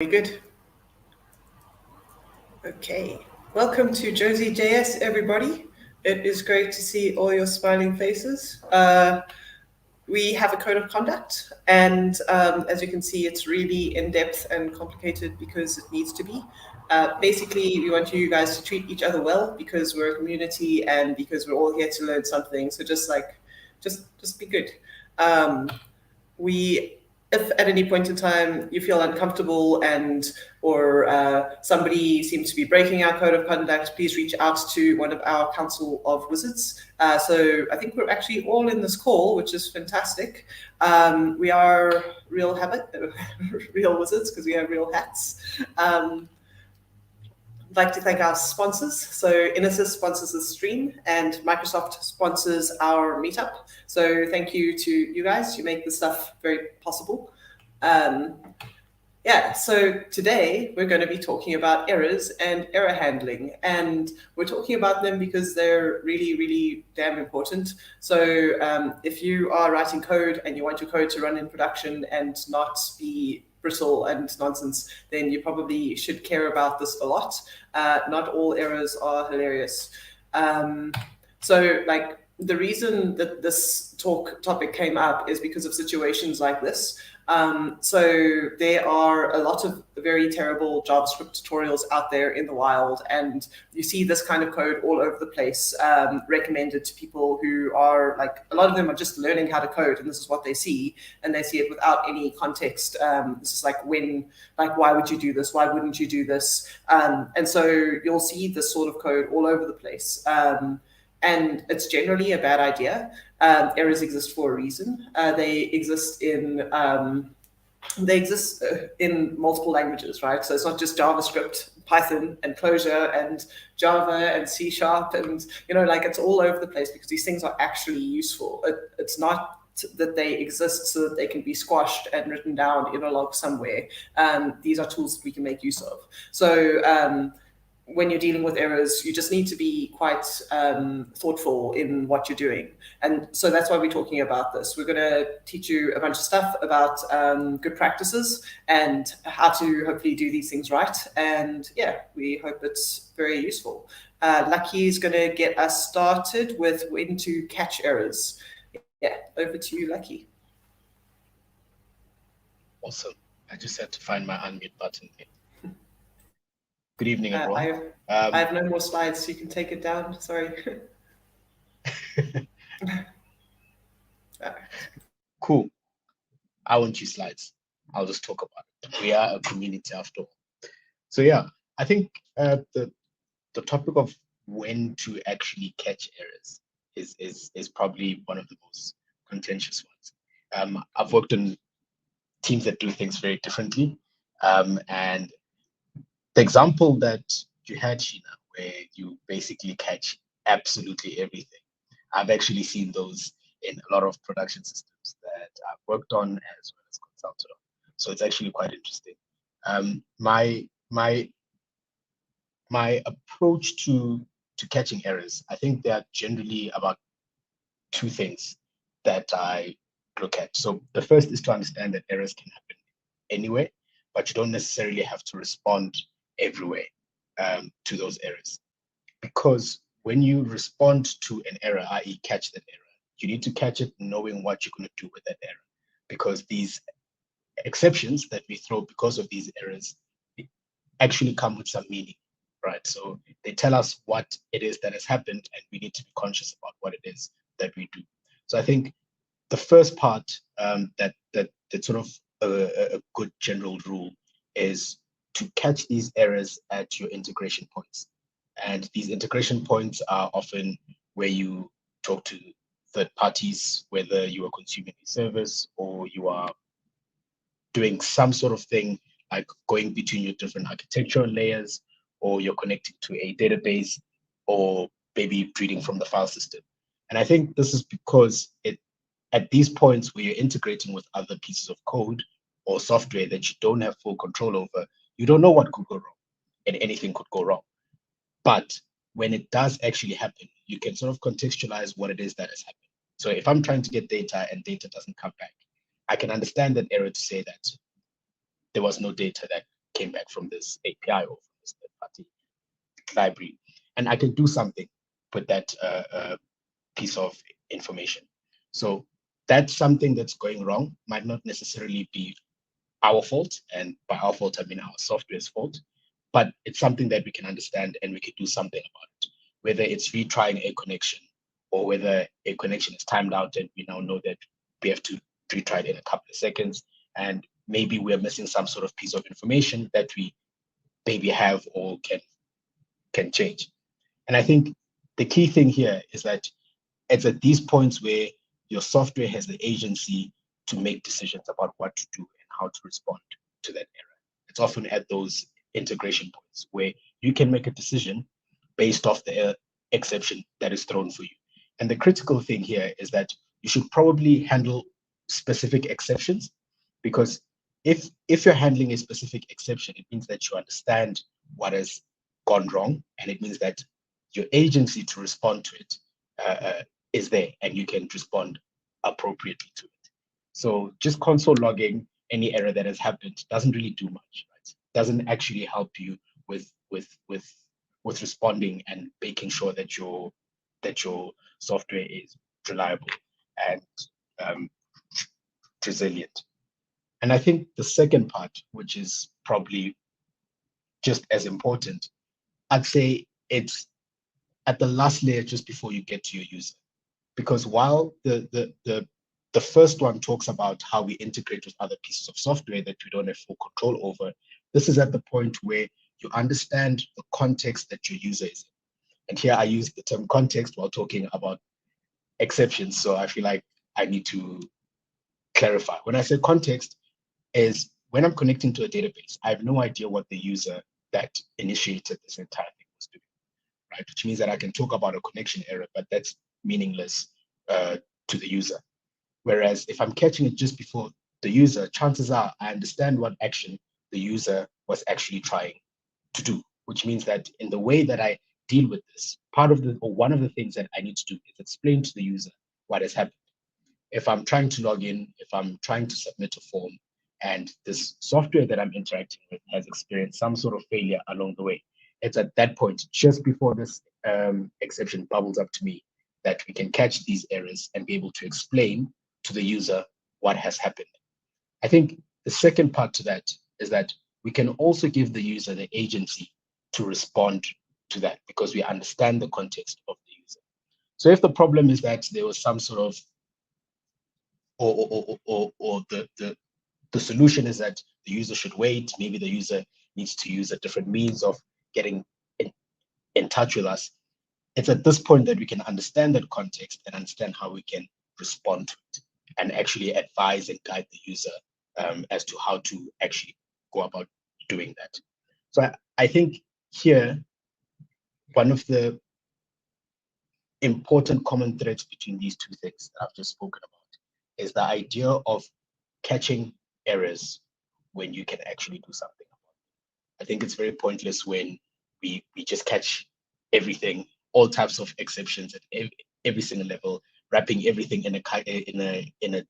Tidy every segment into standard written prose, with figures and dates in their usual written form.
Very good. Okay. Welcome to Jozi.js, everybody. It is great to see all your smiling faces. We have a code of conduct, and as you can see, it's really in-depth and complicated because it needs to be. Basically, we want you guys to treat each other well because we're a community and because we're all here to learn something. So just be good. We If at any point in time you feel uncomfortable or somebody seems to be breaking our code of conduct, please reach out to one of our council of wizards. So I think we're actually all in this call, which is fantastic. We are real real wizards because we have real hats. I'd like to thank our sponsors. So Inesis sponsors the stream and Microsoft sponsors our meetup. So thank you to you guys. You make this stuff very possible. So today we're going to be talking about errors and error handling. And we're talking about them because they're really, really damn important. So if you are writing code and you want your code to run in production and not be brittle and nonsense, then you probably should care about this a lot. Not all errors are hilarious. The reason that this topic came up is because of situations like this. So there are a lot of very terrible JavaScript tutorials out there in the wild, and you see this kind of code all over the place, recommended to people who are a lot of them are just learning how to code, and this is what they see, and they see it without any context. This is why would you do this? Why wouldn't you do this? And so you'll see this sort of code all over the place. And it's generally a bad idea. Errors exist for a reason. They exist in multiple languages, right? So it's not just JavaScript, Python, and Clojure, and Java, and C#, and it's all over the place because these things are actually useful. It's not that they exist so that they can be squashed and written down in a log somewhere. These are tools that we can make use of. So when you're dealing with errors, you just need to be quite thoughtful in what you're doing. And so that's why we're talking about this. We're going to teach you a bunch of stuff about good practices and how to hopefully do these things right. And yeah, we hope it's very useful. Lucky is going to get us started with when to catch errors. Yeah, over to you, Lucky. Awesome. I just had to find my unmute button here. Good evening, everyone. I have no more slides, so you can take it down. Sorry. Cool. I won't use slides. I'll just talk about it. We are a community after all. So yeah, I think the topic of when to actually catch errors is probably one of the most contentious ones. I've worked on teams that do things very differently, and the example that you had, Sheena, where you basically catch absolutely everything, I've actually seen those in a lot of production systems that I've worked on as well as consulted on. So it's actually quite interesting. My approach to catching errors, I think there are generally about two things that I look at. So the first is to understand that errors can happen anywhere, but you don't necessarily have to respond everywhere to those errors. Because when you respond to an error, i.e. catch that error, you need to catch it knowing what you're going to do with that error. Because these exceptions that we throw because of these errors actually come with some meaning, right? So they tell us what it is that has happened, and we need to be conscious about what it is that we do. So I think the first part that's sort of a good general rule is to catch these errors at your integration points. And these integration points are often where you talk to third parties, whether you are consuming a service or you are doing some sort of thing like going between your different architectural layers, or you're connecting to a database, or maybe reading from the file system. And I think this is because at these points where you're integrating with other pieces of code or software that you don't have full control over, you don't know what could go wrong, and anything could go wrong. But when it does actually happen, you can sort of contextualize what it is that has happened. So if I'm trying to get data and data doesn't come back, I can understand that error to say that there was no data that came back from this API or from this third-party library, and I can do something with that piece of information. So that's something that's going wrong. Might not necessarily be our fault, and by our fault I mean our software's fault, but it's something that we can understand and we can do something about it. Whether it's retrying a connection or whether a connection is timed out and we now know that we have to retry it in a couple of seconds, and maybe we're missing some sort of piece of information that we maybe have or can change. And I think the key thing here is that it's at these points where your software has the agency to make decisions about what to do and how to respond to that error. It's often at those integration points where you can make a decision based off the exception that is thrown for you. And the critical thing here is that you should probably handle specific exceptions, because if you're handling a specific exception, it means that you understand what has gone wrong, and it means that your agency to respond to it is there, and you can respond appropriately to it. So just console logging any error that has happened doesn't really do much, right? Doesn't actually help you with responding and making sure that your software is reliable and resilient. And I think the second part, which is probably just as important, I'd say it's at the last layer just before you get to your user. Because while the first one talks about how we integrate with other pieces of software that we don't have full control over, this is at the point where you understand the context that your user is in. And here I use the term context while talking about exceptions. So I feel like I need to clarify. When I say context, is when I'm connecting to a database, I have no idea what the user that initiated this entire thing was doing, right? Which means that I can talk about a connection error, but that's meaningless to the user. Whereas if I'm catching it just before the user, chances are I understand what action the user was actually trying to do, which means that in the way that I deal with this, one of the things that I need to do is explain to the user what has happened. If I'm trying to log in, if I'm trying to submit a form, and this software that I'm interacting with has experienced some sort of failure along the way, it's at that point, just before this exception bubbles up to me, that we can catch these errors and be able to explain to the user what has happened. I think the second part to that is that we can also give the user the agency to respond to that, because we understand the context of the user. So if the problem is that there was some sort of, or the solution is that the user should wait, maybe the user needs to use a different means of getting in touch with us, it's at this point that we can understand that context and understand how we can respond to it and actually advise and guide the user as to how to actually go about doing that. So I think here, one of the important common threads between these two things that I've just spoken about is the idea of catching errors when you can actually do something about it. I think it's very pointless when we just catch everything, all types of exceptions at every single level, wrapping everything in a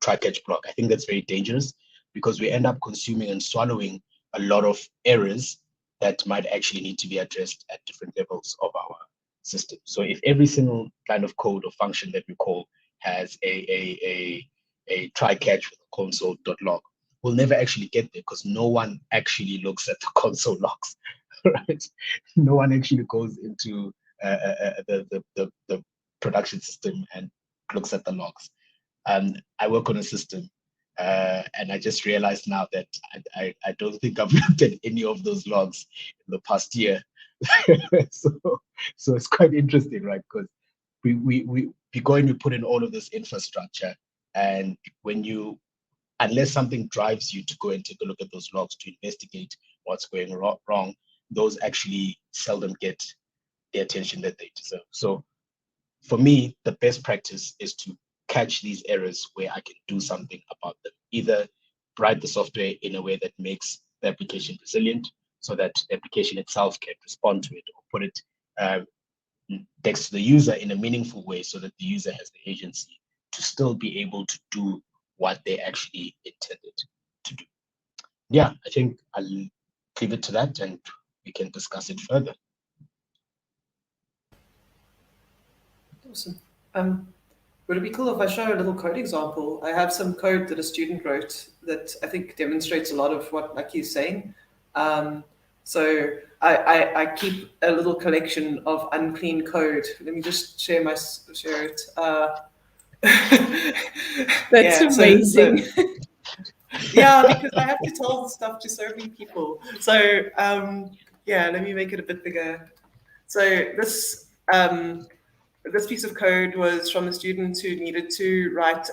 try-catch block. I think that's very dangerous, because we end up consuming and swallowing a lot of errors that might actually need to be addressed at different levels of our system. So if every single kind of code or function that we call has a try-catch with a console.log, we'll never actually get there, because no one actually looks at the console logs, right? No one actually goes into the production system and looks at the logs. I work on a system, and I just realized now that I don't think I've looked at any of those logs in the past year. so it's quite interesting, right? Because we go and we put in all of this infrastructure, and unless something drives you to go and take a look at those logs to investigate what's going wrong, those actually seldom get the attention that they deserve. So for me, the best practice is to catch these errors where I can do something about them. Either write the software in a way that makes the application resilient so that the application itself can respond to it, or put it next to the user in a meaningful way so that the user has the agency to still be able to do what they actually intended to do. Yeah, I think I'll pivot to that and we can discuss it further. Awesome. Would it be cool if I show a little code example? I have some code that a student wrote that I think demonstrates a lot of what like he's saying. So I keep a little collection of unclean code. Let me just share it. That's amazing. Yeah, because I have to tell the stuff to so many people. So yeah, let me make it a bit bigger. So this piece of code was from a student who needed to write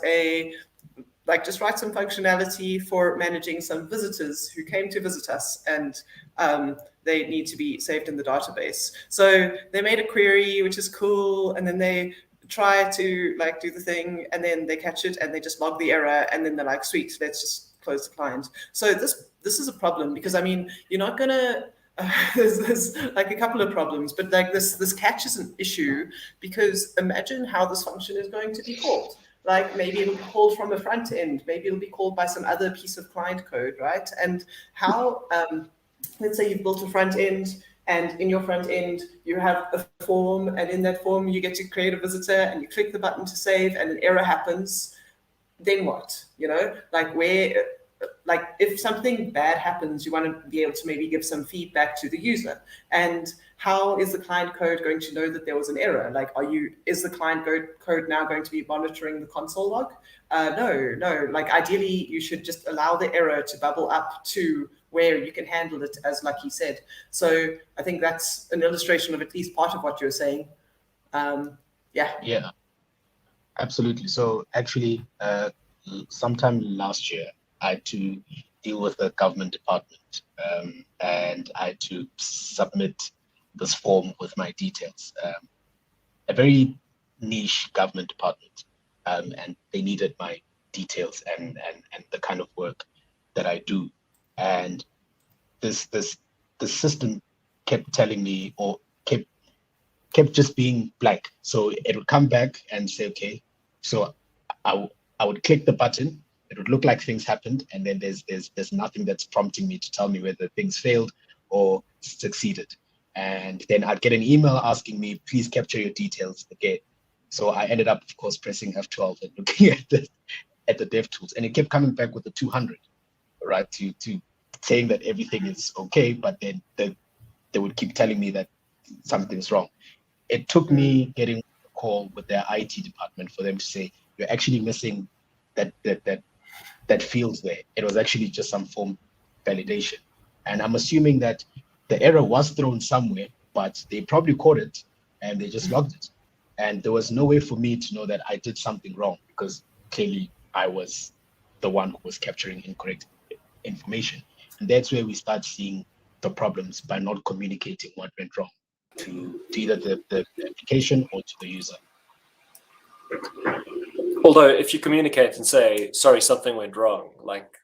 just write some functionality for managing some visitors who came to visit us, and they need to be saved in the database. So they made a query, which is cool, and then they try to like do the thing, and then they catch it, and they just log the error, and then they're like, sweet, let's just close the client. So this is a problem, because I mean, you're not gonna there's like a couple of problems, but like this catch is an issue, because imagine how this function is going to be called. Like maybe it'll be called from the front end, maybe it'll be called by some other piece of client code, right? And how, let's say you've built a front end, and in your front end you have a form, and in that form you get to create a visitor, and you click the button to save, and an error happens. Then what? You know, like if something bad happens, you want to be able to maybe give some feedback to the user. And how is the client code going to know that there was an error? Like, is the client code now going to be monitoring the console log? No. Like ideally, you should just allow the error to bubble up to where you can handle it, as Lucky said. So I think that's an illustration of at least part of what you're saying. Yeah, absolutely. So actually, sometime last year, I had to deal with a government department, and I had to submit this form with my details. A very niche government department, and they needed my details and the kind of work that I do. And the system kept telling me, or kept just being blank. So it would come back and say, okay. So I would click the button. It would look like things happened, and then there's nothing that's prompting me to tell me whether things failed or succeeded. And then I'd get an email asking me, please capture your details again. So I ended up, of course, pressing F12 and looking at the dev tools, and it kept coming back with the 200, right? To saying that everything is okay, but then they would keep telling me that something's wrong. It took me getting a call with their IT department for them to say, you're actually missing that field there. It was actually just some form validation. And I'm assuming that the error was thrown somewhere, but they probably caught it and they just logged it. And there was no way for me to know that I did something wrong, because clearly I was the one who was capturing incorrect information. And that's where we start seeing the problems, by not communicating what went wrong to either the application or to the user. Although if you communicate and say, sorry, something went wrong, like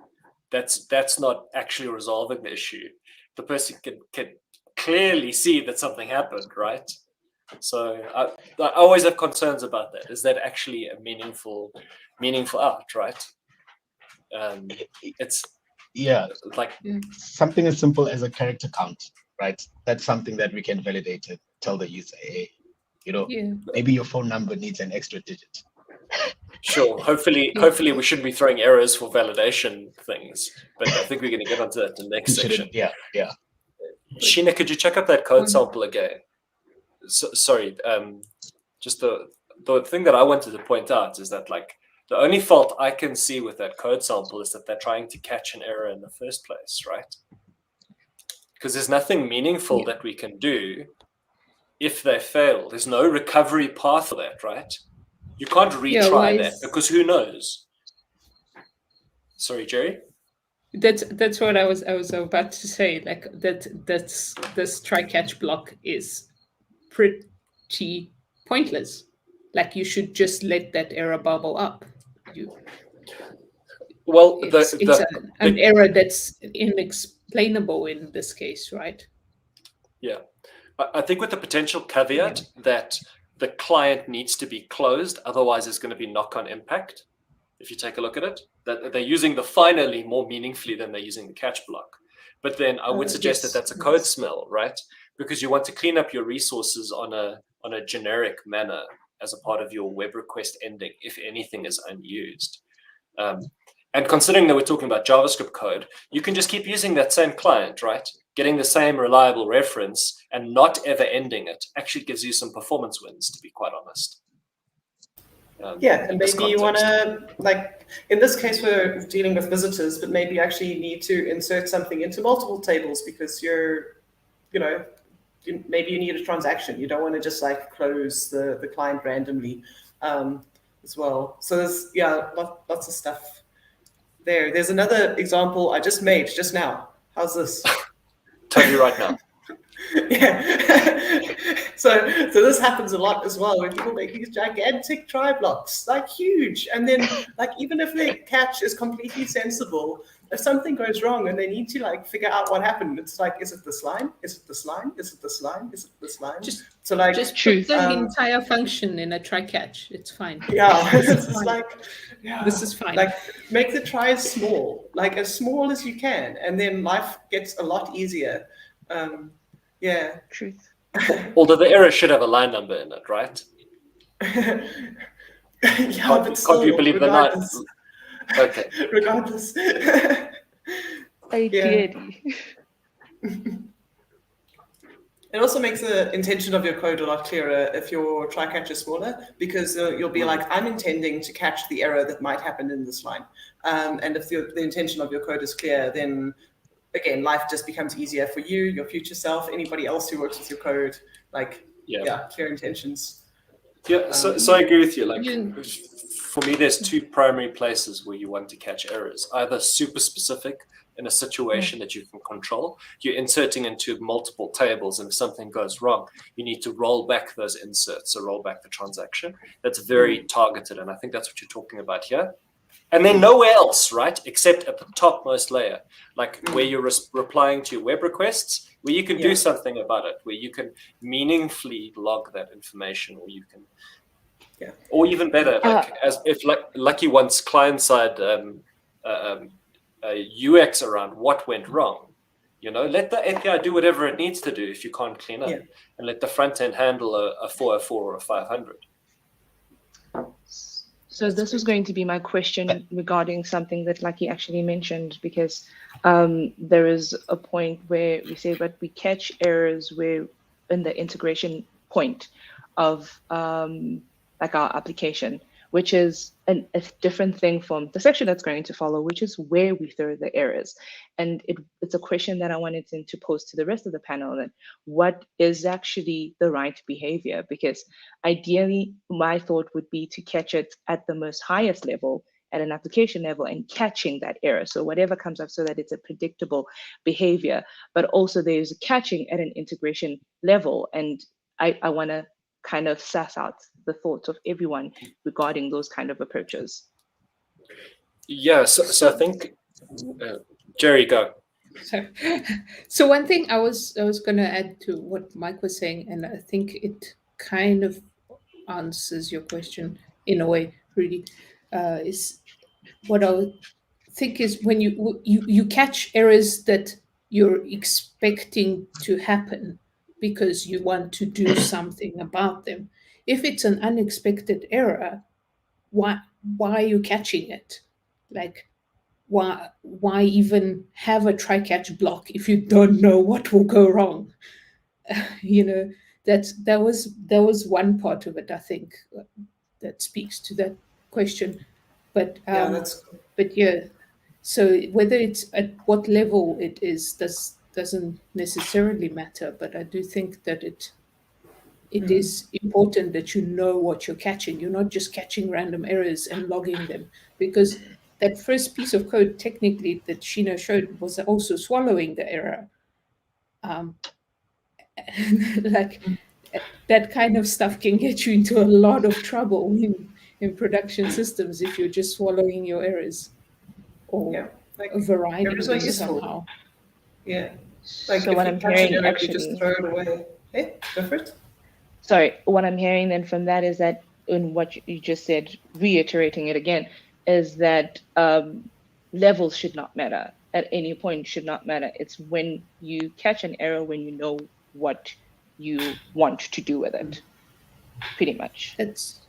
that's not actually resolving the issue. The person can clearly see that something happened, right? So I always have concerns about that. Is that actually a meaningful art, right? It's like something as simple as a character count, right? That's something that we can validate and tell the user, hey, maybe your phone number needs an extra digit. Sure. Hopefully we shouldn't be throwing errors for validation things, but I think we're going to get onto that in the next section. Yeah. Sheena, could you check up that code sample again? Sorry, just the thing that I wanted to point out is that, like, the only fault I can see with that code sample is that they're trying to catch an error in the first place, right? Because there's nothing meaningful that we can do if they fail. There's no recovery path for that, right? You can't retry that, because who knows? Sorry, Jerry? That's what I was about to say. Like that's this try catch block is pretty pointless. Like you should just let that error bubble up. It's an error that's inexplainable in this case, right? Yeah, I think with the potential caveat that the client needs to be closed, otherwise there's going to be knock-on impact. If you take a look at it, that they're using the finally more meaningfully than they're using the catch block. But then I would suggest Yes, that that's a code smell, right? Because you want to clean up your resources on a generic manner as a part of your web request ending, if anything is unused. And considering that we're talking about JavaScript code, you can just keep using that same client, right? Getting the same reliable reference and not ever ending it actually gives you some performance wins, to be quite honest. And maybe you want to, like, in this case, we're dealing with visitors, but maybe actually you need to insert something into multiple tables because maybe you need a transaction. You don't want to just like close the client randomly as well. So there's, lots of stuff there. There's another example I just made just now. How's this? Tell you right now. So this happens a lot as well when people make these gigantic try blocks, like huge, and then like even if their catch is completely sensible, if something goes wrong and they need to like figure out what happened, it's like, is it this line? Is it this line? Is it this line? Is it this line? Just put the entire function in a try catch. It's fine. Yeah, this is fine. Like make the tries small, like as small as you can, and then life gets a lot easier. Truth. Although the error should have a line number in it, right? But still, can't you believe the night? Okay. Regardless. Ideally. It also makes the intention of your code a lot clearer if your try catch is smaller, because you'll be like, I'm intending to catch the error that might happen in this line. And if the intention of your code is clear, then again, life just becomes easier for you, your future self, anybody else who works with your code. Like, clear intentions. Yeah, so I agree with you. Like, for me, there's two primary places where you want to catch errors. Either super specific in a situation that you can control. You're inserting into multiple tables, and if something goes wrong, you need to roll back those inserts, so roll back the transaction. That's very targeted, and I think that's what you're talking about here. And then nowhere else, right, except at the topmost layer, like where you're replying to your web requests, where you can do something about it, where you can meaningfully log that information, or you can, or even better, like as if Lucky wants client-side UX around what went wrong. Let the API do whatever it needs to do if you can't clean up, and let the front end handle a 404 or a 500. So this was going to be my question regarding something that Lucky actually mentioned, because there is a point where we say, but we catch errors where in the integration point of like our application, which is a different thing from the section that's going to follow, which is where we throw the errors. And it's a question that I wanted to pose to the rest of the panel, that what is actually the right behavior? Because ideally, my thought would be to catch it at the most highest level, at an application level, and catching that error. So whatever comes up, so that it's a predictable behavior, but also there's a catching at an integration level. And I want to kind of suss out the thoughts of everyone regarding those kind of approaches. Yeah, so I think, Jerry, go. So one thing I was going to add to what Mike was saying, and I think it kind of answers your question in a way, really, is what I would think is when you catch errors that you're expecting to happen because you want to do something about them. If it's an unexpected error, why are you catching it? Like, why even have a try-catch block if you don't know what will go wrong? That was one part of it, I think, that speaks to that question. But so whether it's at what level it is doesn't necessarily matter, but I do think that it is important that you know what you're catching. You're not just catching random errors and logging them, because that first piece of code technically that Sheena showed was also swallowing the error. Like that kind of stuff can get you into a lot of trouble in production systems if you're just swallowing your errors or overriding them somehow. Yeah. Like so what I'm hearing actually, just throw it away. Hey, go for it. Sorry, what I'm hearing then from that is that in what you just said, reiterating it again, is that levels should not matter. at any point should not matter. It's when you catch an error when you know what you want to do with it, pretty much. That's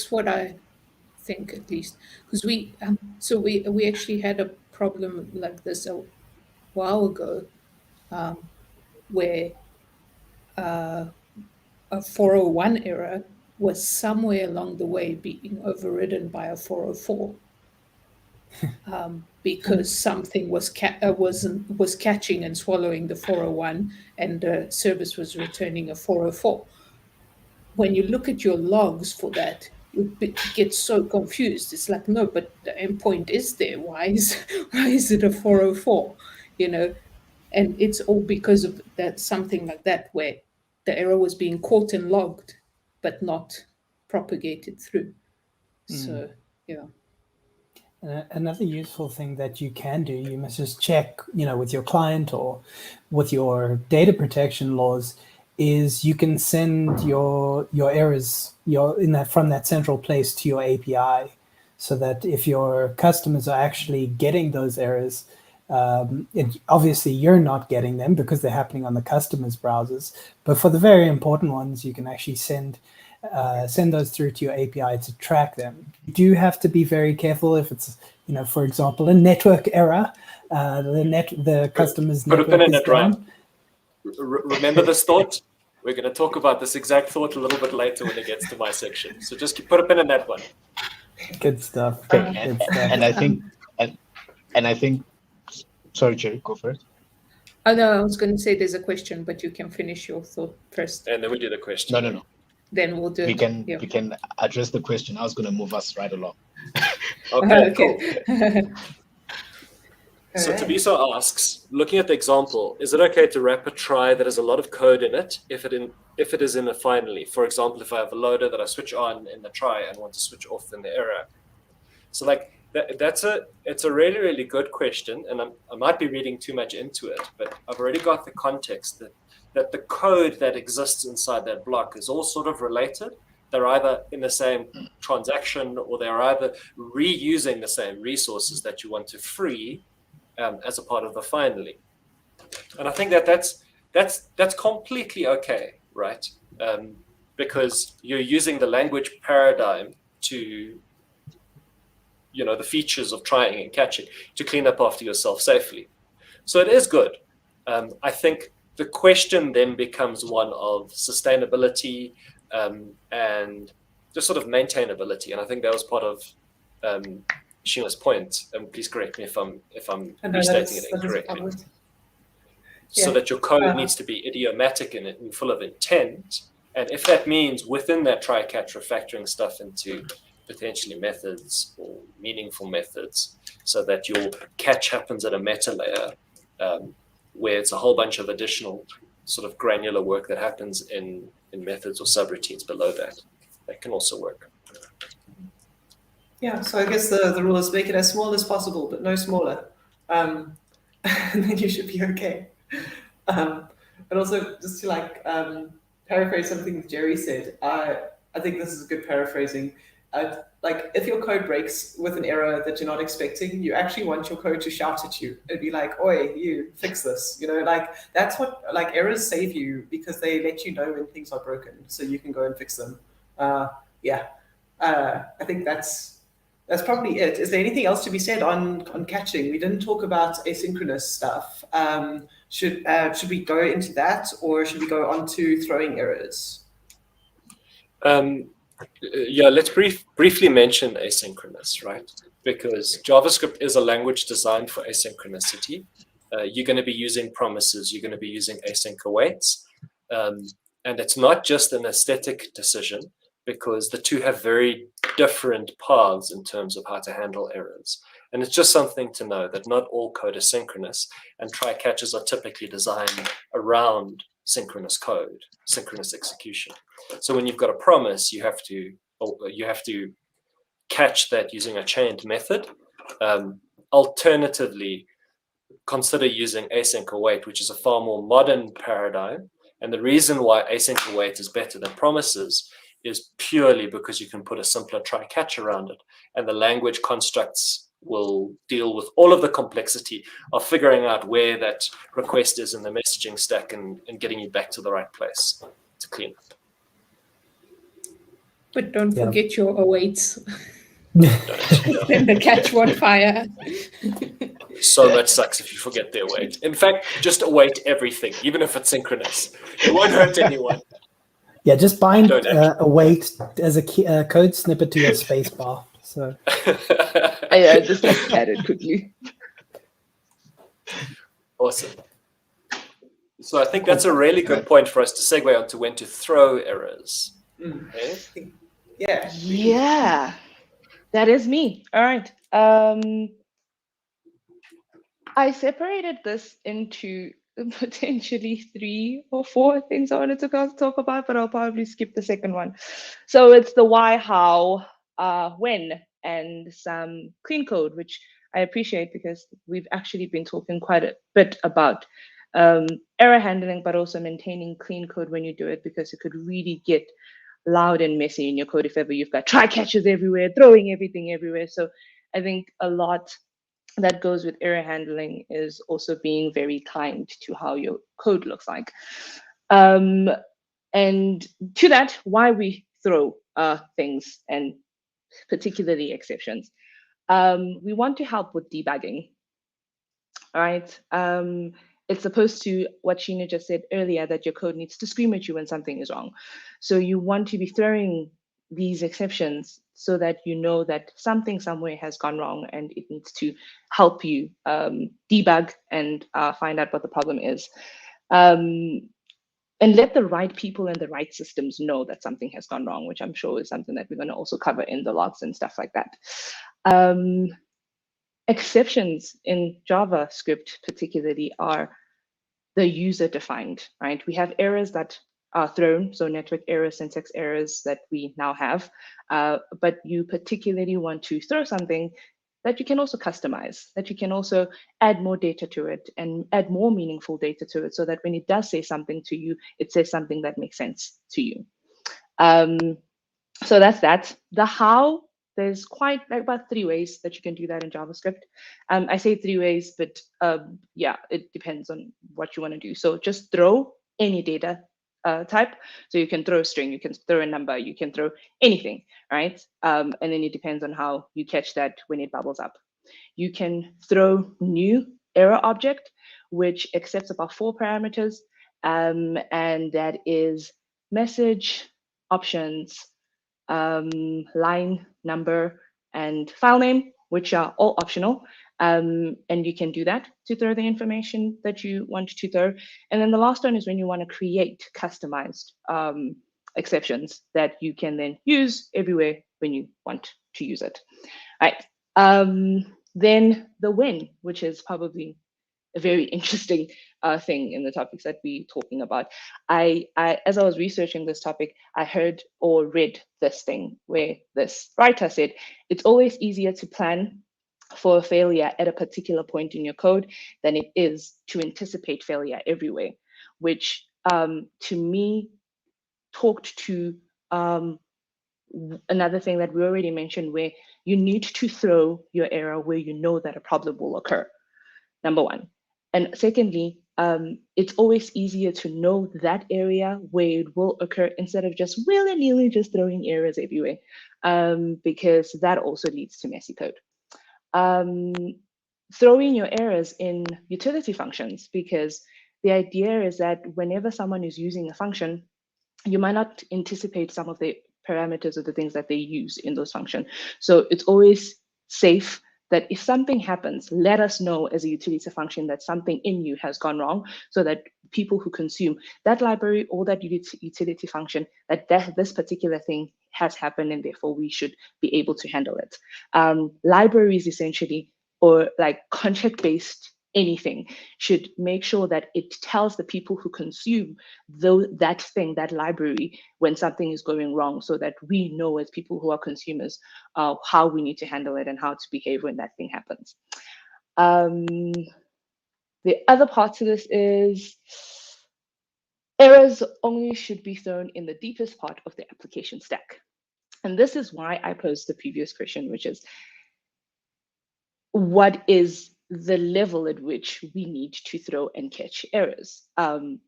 what I think, at least, because we actually had a problem like this a while ago, where a 401 error was somewhere along the way being overridden by a 404. Because something was catching and swallowing the 401, and the service was returning a 404. When you look at your logs for that, you get so confused. It's like, no, but the endpoint is there. Why is it a 404? And it's all because of that, something like that, where the error was being caught and logged, but not propagated through. So, yeah. Another useful thing that you can do, you must just check, with your client or with your data protection laws, is you can send your errors from that central place to your API, so that if your customers are actually getting those errors, obviously you're not getting them because they're happening on the customer's browsers. But for the very important ones, you can actually send those through to your API to track them. You do have to be very careful if it's, for example, a network error. The customer's Put a network pin in is it, right? down. Remember this thought? We're going to talk about this exact thought a little bit later when it gets to my section. So just put a pin in that one. Good stuff. Okay, Good stuff. and I think, sorry, Jerry, go first. Oh no, I was going to say there's a question, but you can finish your thought first. And then we do the question. No. Then we'll do We it. we can address the question. I was going to move us right along. Okay, cool. Okay. So Alright. Tabiso asks, looking at the example, is it okay to wrap a try that has a lot of code in it if it is in a finally? For example, if I have a loader that I switch on in the try and want to switch off in the error. So it's a really, really good question, and I might be reading too much into it, but I've already got the context that the code that exists inside that block is all sort of related. They're either in the same transaction, or they're either reusing the same resources that you want to free as a part of the finally. And I think that's completely okay, right? Because you're using the language paradigm to, the features of trying and catching to clean up after yourself safely. So it is good. I think the question then becomes one of sustainability and just sort of maintainability. And I think that was part of Sheena's point. And please correct me if I'm restating it incorrectly. So that your code needs to be idiomatic and full of intent. And if that means within that try catch refactoring stuff into potentially methods or meaningful methods, so that your catch happens at a meta layer, where it's a whole bunch of additional sort of granular work that happens in methods or subroutines below that. That can also work. Yeah, so I guess the rule is make it as small as possible, but no smaller. And then you should be okay. And also, just to paraphrase something Jerry said, I think this is a good paraphrasing. If your code breaks with an error that you're not expecting, you actually want your code to shout at you and be like, "Oi, you fix this." That's what errors save you, because they let you know when things are broken, so you can go and fix them. I think that's probably it. Is there anything else to be said on catching? We didn't talk about asynchronous stuff. Should we go into that, or should we go on to throwing errors? Let's briefly mention asynchronous, right? Because JavaScript is a language designed for asynchronicity. You're going to be using promises. You're going to be using async awaits. And it's not just an aesthetic decision, because the two have very different paths in terms of how to handle errors. And it's just something to know that not all code is synchronous, and try catches are typically designed around synchronous code, synchronous execution. So when you've got a promise, you have to catch that using a chained method. Alternatively, consider using async await, which is a far more modern paradigm. And the reason why async await is better than promises is purely because you can put a simpler try catch around it, and the language constructs will deal with all of the complexity of figuring out where that request is in the messaging stack and getting you back to the right place to clean up. But don't Yeah. forget your awaits. Then the catch won't fire. So much sucks if you forget the await. In fact, just await everything, even if it's synchronous. It won't hurt anyone. Yeah, just bind Don't actually. await as a code snippet to your spacebar. So I just like added quickly. Awesome. So I think that's a really good point for us to segue onto when to throw errors. Okay? Yeah. Yeah, that is me. All right. I separated this into potentially 3 or 4 things I wanted to talk about, but I'll probably skip the second one. So it's the why, how, when, and some clean code, which I appreciate because we've actually been talking quite a bit about error handling, but also maintaining clean code when you do it, because it could really get loud and messy in your code if ever you've got try catches everywhere, throwing everything everywhere. So I think a lot that goes with error handling is also being very kind to how your code looks like. And to that, why we throw things and particularly exceptions. We want to help with debugging. All right. It's supposed to, what Sheena just said earlier, that your code needs to scream at you when something is wrong. So you want to be throwing these exceptions so that you know that something somewhere has gone wrong and it needs to help you debug and find out what the problem is. And let the right people and the right systems know that something has gone wrong, which I'm sure is something that we're going to also cover in the logs and stuff like that. Exceptions in JavaScript particularly are the user defined, right? We have errors that are thrown, so network errors, syntax errors that we now have, but you particularly want to throw something that you can also customize, that you can also add more data to it and add more meaningful data to it so that when it does say something to you, it says something that makes sense to you. So that's that. The how, there's quite like about 3 ways that you can do that in JavaScript. I say 3 ways, but yeah, it depends on what you want to do. So just throw any data type. So you can throw a string, you can throw a number, you can throw anything, right? And then it depends on how you catch that when it bubbles up. You can throw new error object, which accepts about 4 parameters, and that is message, options, line number, and file name, which are all optional. And you can do that to throw the information that you want to throw. And then the last one is when you want to create customized exceptions that you can then use everywhere when you want to use it. All right. Then the when, which is probably a very interesting thing in the topics that we're talking about. As I was researching this topic, I heard or read this thing where this writer said, it's always easier to plan for a failure at a particular point in your code than it is to anticipate failure everywhere, which to me talked to another thing that we already mentioned, where you need to throw your error where you know that a problem will occur, number one. And secondly, it's always easier to know that area where it will occur instead of just willy-nilly just throwing errors everywhere, because that also leads to messy code. Throwing your errors in utility functions, because the idea is that whenever someone is using a function, you might not anticipate some of the parameters or the things that they use in those functions. So it's always safe that if something happens, let us know as a utility function that something in you has gone wrong, so that people who consume that library or that utility function, that this particular thing has happened and therefore we should be able to handle it. Libraries essentially, or like contract-based anything, should make sure that it tells the people who consume that thing, that library, when something is going wrong, so that we know as people who are consumers how we need to handle it and how to behave when that thing happens. The other part to this is errors only should be thrown in the deepest part of the application stack. And this is why I posed the previous question, which is, what is the level at which we need to throw and catch errors.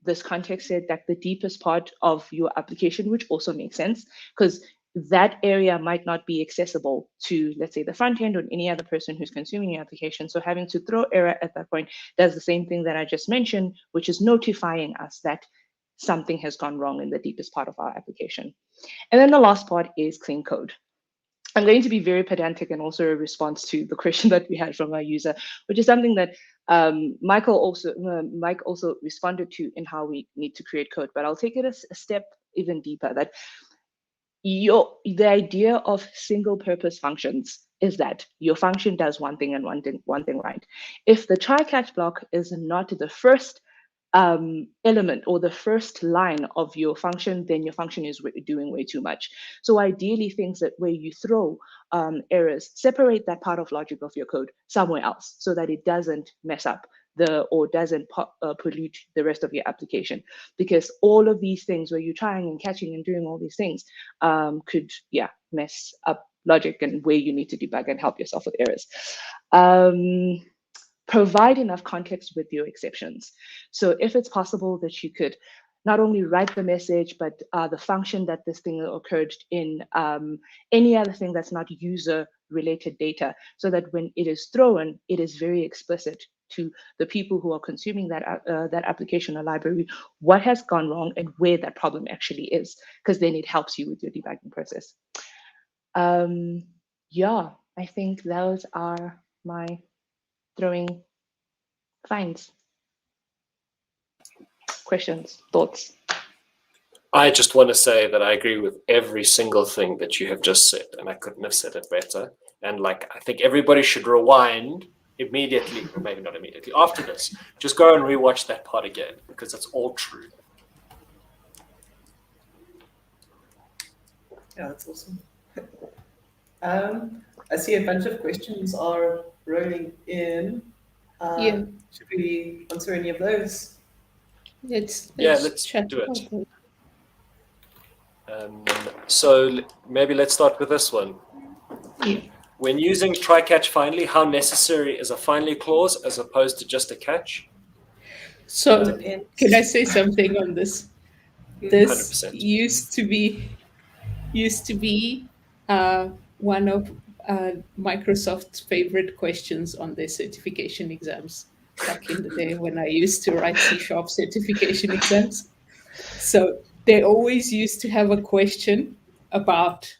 This context said that the deepest part of your application, which also makes sense, because that area might not be accessible to, let's say, the front end or any other person who's consuming your application. So having to throw error at that point does the same thing that I just mentioned, which is notifying us that something has gone wrong in the deepest part of our application. And then the last part is clean code. I'm going to be very pedantic and also a response to the question that we had from our user, which is something that Mike also responded to in how we need to create code. But I'll take it a step even deeper. That the idea of single purpose functions is that your function does one thing and one thing right. If the try catch block is not the first element or the first line of your function, then your function is doing way too much. So ideally, things that where you throw errors, separate that part of logic of your code somewhere else so that it doesn't mess up or doesn't pollute the rest of your application. Because all of these things where you're trying and catching and doing all these things could mess up logic and where you need to debug and help yourself with errors. Provide enough context with your exceptions. So if it's possible that you could not only write the message, but the function that this thing occurred in, any other thing that's not user-related data, so that when it is thrown, it is very explicit to the people who are consuming that application or library, what has gone wrong and where that problem actually is, because then it helps you with your debugging process. I think those are my throwing finds. Questions, thoughts? I just want to say that I agree with every single thing that you have just said, and I couldn't have said it better. And like, I think everybody should rewind immediately, or maybe not immediately, after this. Just go and rewatch that part again, because it's all true. Yeah, that's awesome. I see a bunch of questions are rolling in. Should we answer any of those? Let's chat do it. So maybe let's start with this one. Yeah. When using try catch finally, how necessary is a finally clause as opposed to just a catch? So can I say something on this? This 100%. used to be one of Microsoft's favorite questions on their certification exams back in the day when I used to write C# certification exams. So they always used to have a question about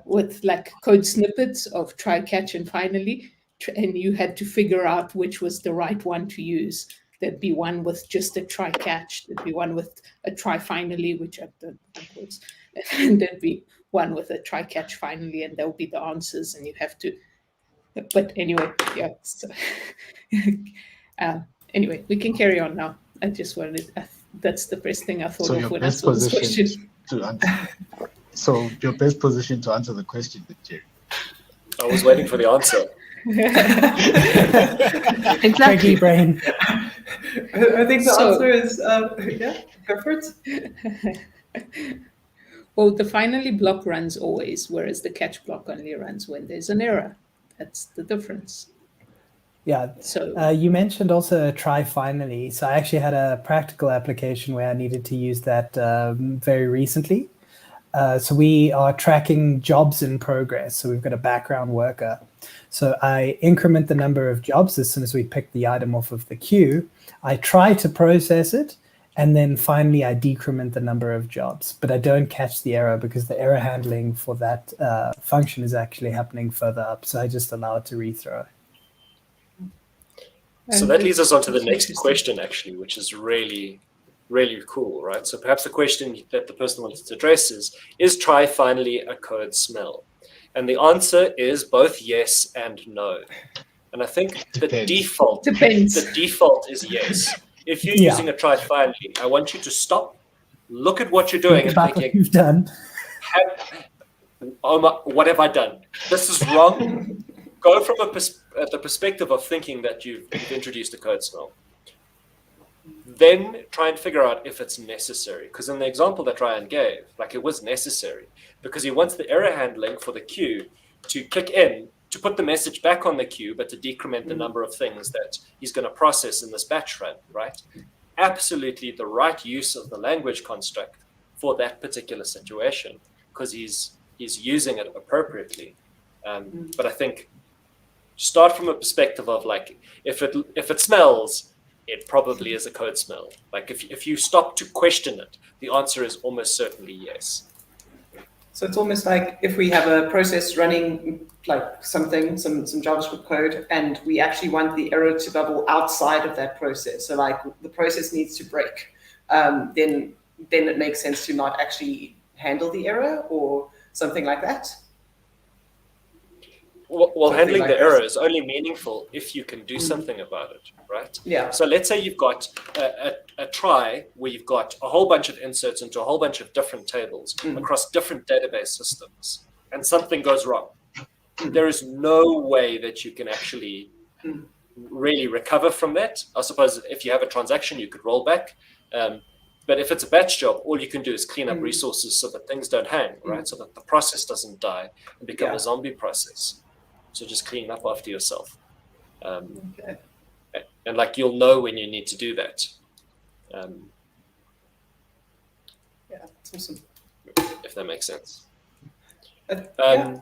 with like code snippets of try, catch, and finally, and you had to figure out which was the right one to use. There'd be one with just a try catch, there'd be one with a try finally, which I've done, and there'd be one with a try catch finally, and there'll be the answers, and you have to. But anyway, yeah. So, anyway, we can carry on now. I just wanted. That's the first thing I thought of when I saw this question. So your best position to answer the question, Jerry. I was waiting for the answer. Exactly, brain. I think the answer is go for it. Well, the finally block runs always, whereas the catch block only runs when there's an error. That's the difference. Yeah. So you mentioned also try finally. So I actually had a practical application where I needed to use that very recently. So we are tracking jobs in progress. So we've got a background worker. So I increment the number of jobs as soon as we pick the item off of the queue. I try to process it, and then finally I decrement the number of jobs. But I don't catch the error because the error handling for that function is actually happening further up. So I just allow it to rethrow. So that leads us on to the next question, actually, which is really, really cool, right? So perhaps the question that the person wants to address is try finally a code smell? And the answer is both yes and no. And I think the default is yes. If you're using a try finally, I want you to stop, look at what you're doing, and thinking, what you've done. What have I done? This is wrong. Go from the perspective of thinking that you've introduced a code smell. Then try and figure out if it's necessary. Because in the example that Ryan gave, like it was necessary because he wants the error handling for the queue to click in to put the message back on the queue, but to decrement the number of things that he's going to process in this batch run, right? Absolutely the right use of the language construct for that particular situation, because he's using it appropriately. But I think start from a perspective of like, if it smells, it probably is a code smell. Like if you stop to question it, the answer is almost certainly yes. So it's almost like if we have a process running like some JavaScript code, and we actually want the error to bubble outside of that process. So like the process needs to break, then it makes sense to not actually handle the error or something like that. Well, handling the error is only meaningful if you can do something about it, right? Yeah. So let's say you've got a try where you've got a whole bunch of inserts into a whole bunch of different tables across different database systems, and something goes wrong. There is no way that you can actually really recover from that. I suppose if you have a transaction, you could roll back. But if it's a batch job, all you can do is clean up resources so that things don't hang, right? So that the process doesn't die and become a zombie process. So just clean up after yourself. Okay. And like you'll know when you need to do that. Yeah, that's awesome. If that makes sense. Yeah.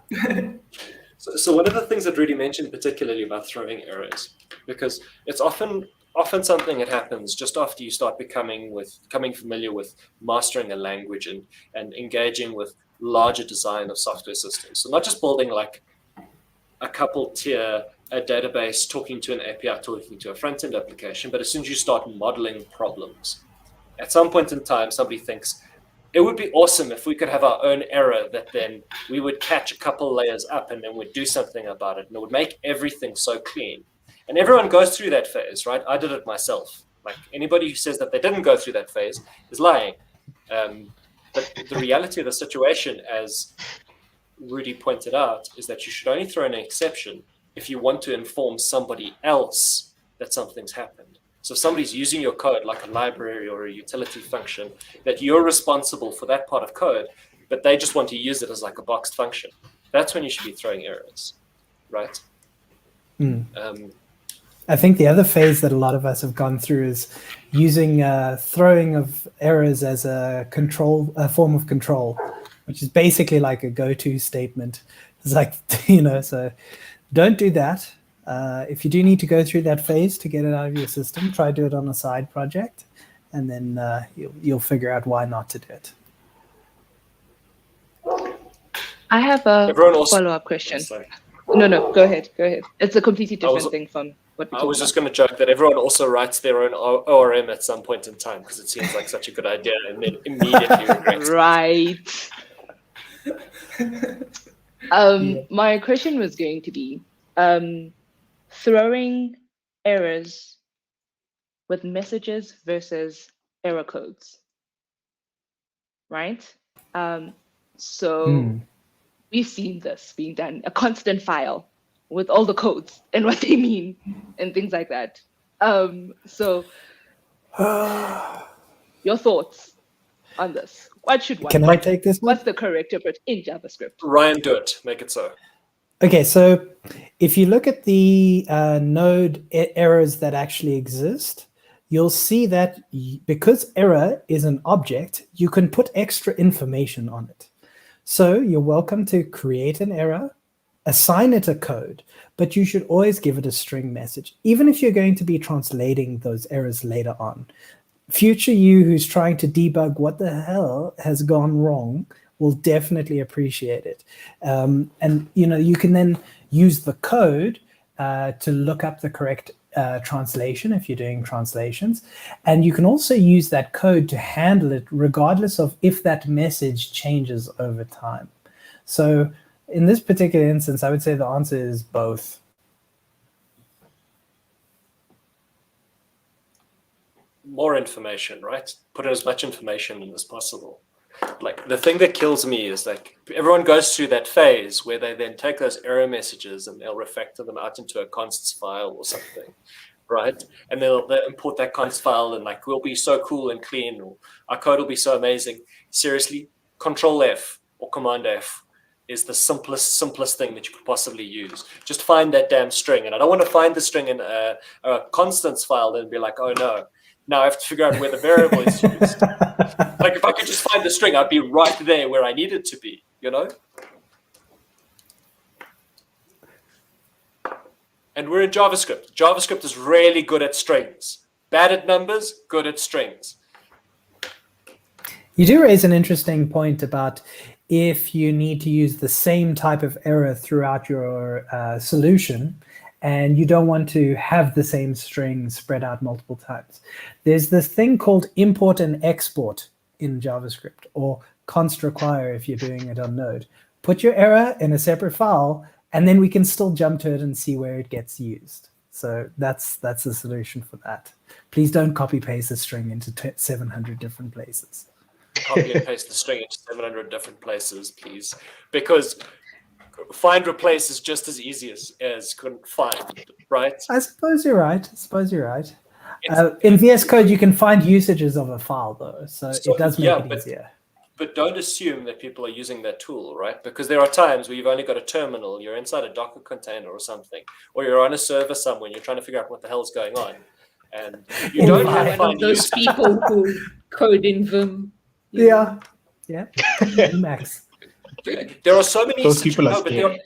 So one of the things that Ruddy mentioned particularly about throwing errors, because it's often something that happens just after you start becoming familiar with mastering a language and engaging with larger design of software systems. So not just building like a couple tier, a database talking to an API, talking to a front-end application, but as soon as you start modeling problems, at some point in time, somebody thinks, it would be awesome if we could have our own error that then we would catch a couple layers up and then we'd do something about it, and it would make everything so clean. And everyone goes through that phase, right? I did it myself. Like anybody who says that they didn't go through that phase is lying. But the reality of the situation, as Ruddy pointed out, is that you should only throw an exception if you want to inform somebody else that something's happened. So if somebody's using your code like a library or a utility function, that you're responsible for that part of code, but they just want to use it as like a boxed function. That's when you should be throwing errors, right? I think the other phase that a lot of us have gone through is using throwing of errors as a form of control, which is basically like a go-to statement. It's like, so don't do that. If you do need to go through that phase to get it out of your system, try to do it on a side project, and then you'll figure out why not to do it. I have a follow-up question. No, go ahead. It's a completely different thing from what we I was just going to joke that everyone also writes their own ORM at some point in time because it seems like such a good idea and then immediately regrets. Right. My question was going to be throwing errors with messages versus error codes, right? We've seen this being done, a constant file with all the codes and what they mean and things like that. Your thoughts on this? What should one? Can I take this one? What's the correct approach in JavaScript? Ryan, do it. Make it so. Okay, so if you look at the node errors that actually exist, you'll see that because error is an object, you can put extra information on it. So you're welcome to create an error, assign it a code, but you should always give it a string message, even if you're going to be translating those errors later on. Future you who's trying to debug what the hell has gone wrong will definitely appreciate it. And you can then use the code to look up the correct translation if you're doing translations. And you can also use that code to handle it regardless of if that message changes over time. So in this particular instance, I would say the answer is both. More information, right? Put as much information in as possible. Like the thing that kills me is like everyone goes through that phase where they then take those error messages and they'll refactor them out into a const file or something, right? And they'll import that const file and like we'll be so cool and clean, or our code will be so amazing. Seriously, Control F or Command F is the simplest thing that you could possibly use. Just find that damn string. And I don't want to find the string in a constants file and be like, oh no, now I have to figure out where the variable is used. Like if I could just find the string, I'd be right there where I needed to be, you know? And we're in JavaScript. JavaScript is really good at strings. Bad at numbers, good at strings. You do raise an interesting point about if you need to use the same type of error throughout your solution, and you don't want to have the same string spread out multiple times. There's this thing called import and export in JavaScript, or const require if you're doing it on Node. Put your error in a separate file, and then we can still jump to it and see where it gets used. So that's the solution for that. Please don't copy paste a string into 700 different places. Copy and paste the string into 700 different places, please. Because find replace is just as easy as couldn't find, right? I suppose you're right. In VS Code, you can find usages of a file, though, so it does make it easier. But don't assume that people are using that tool, right? Because there are times where you've only got a terminal, you're inside a Docker container or something, or you're on a server somewhere and you're trying to figure out what the hell is going on. And you don't have to find those people who code in Vim. Yeah. Max. There are so many Those people are scary.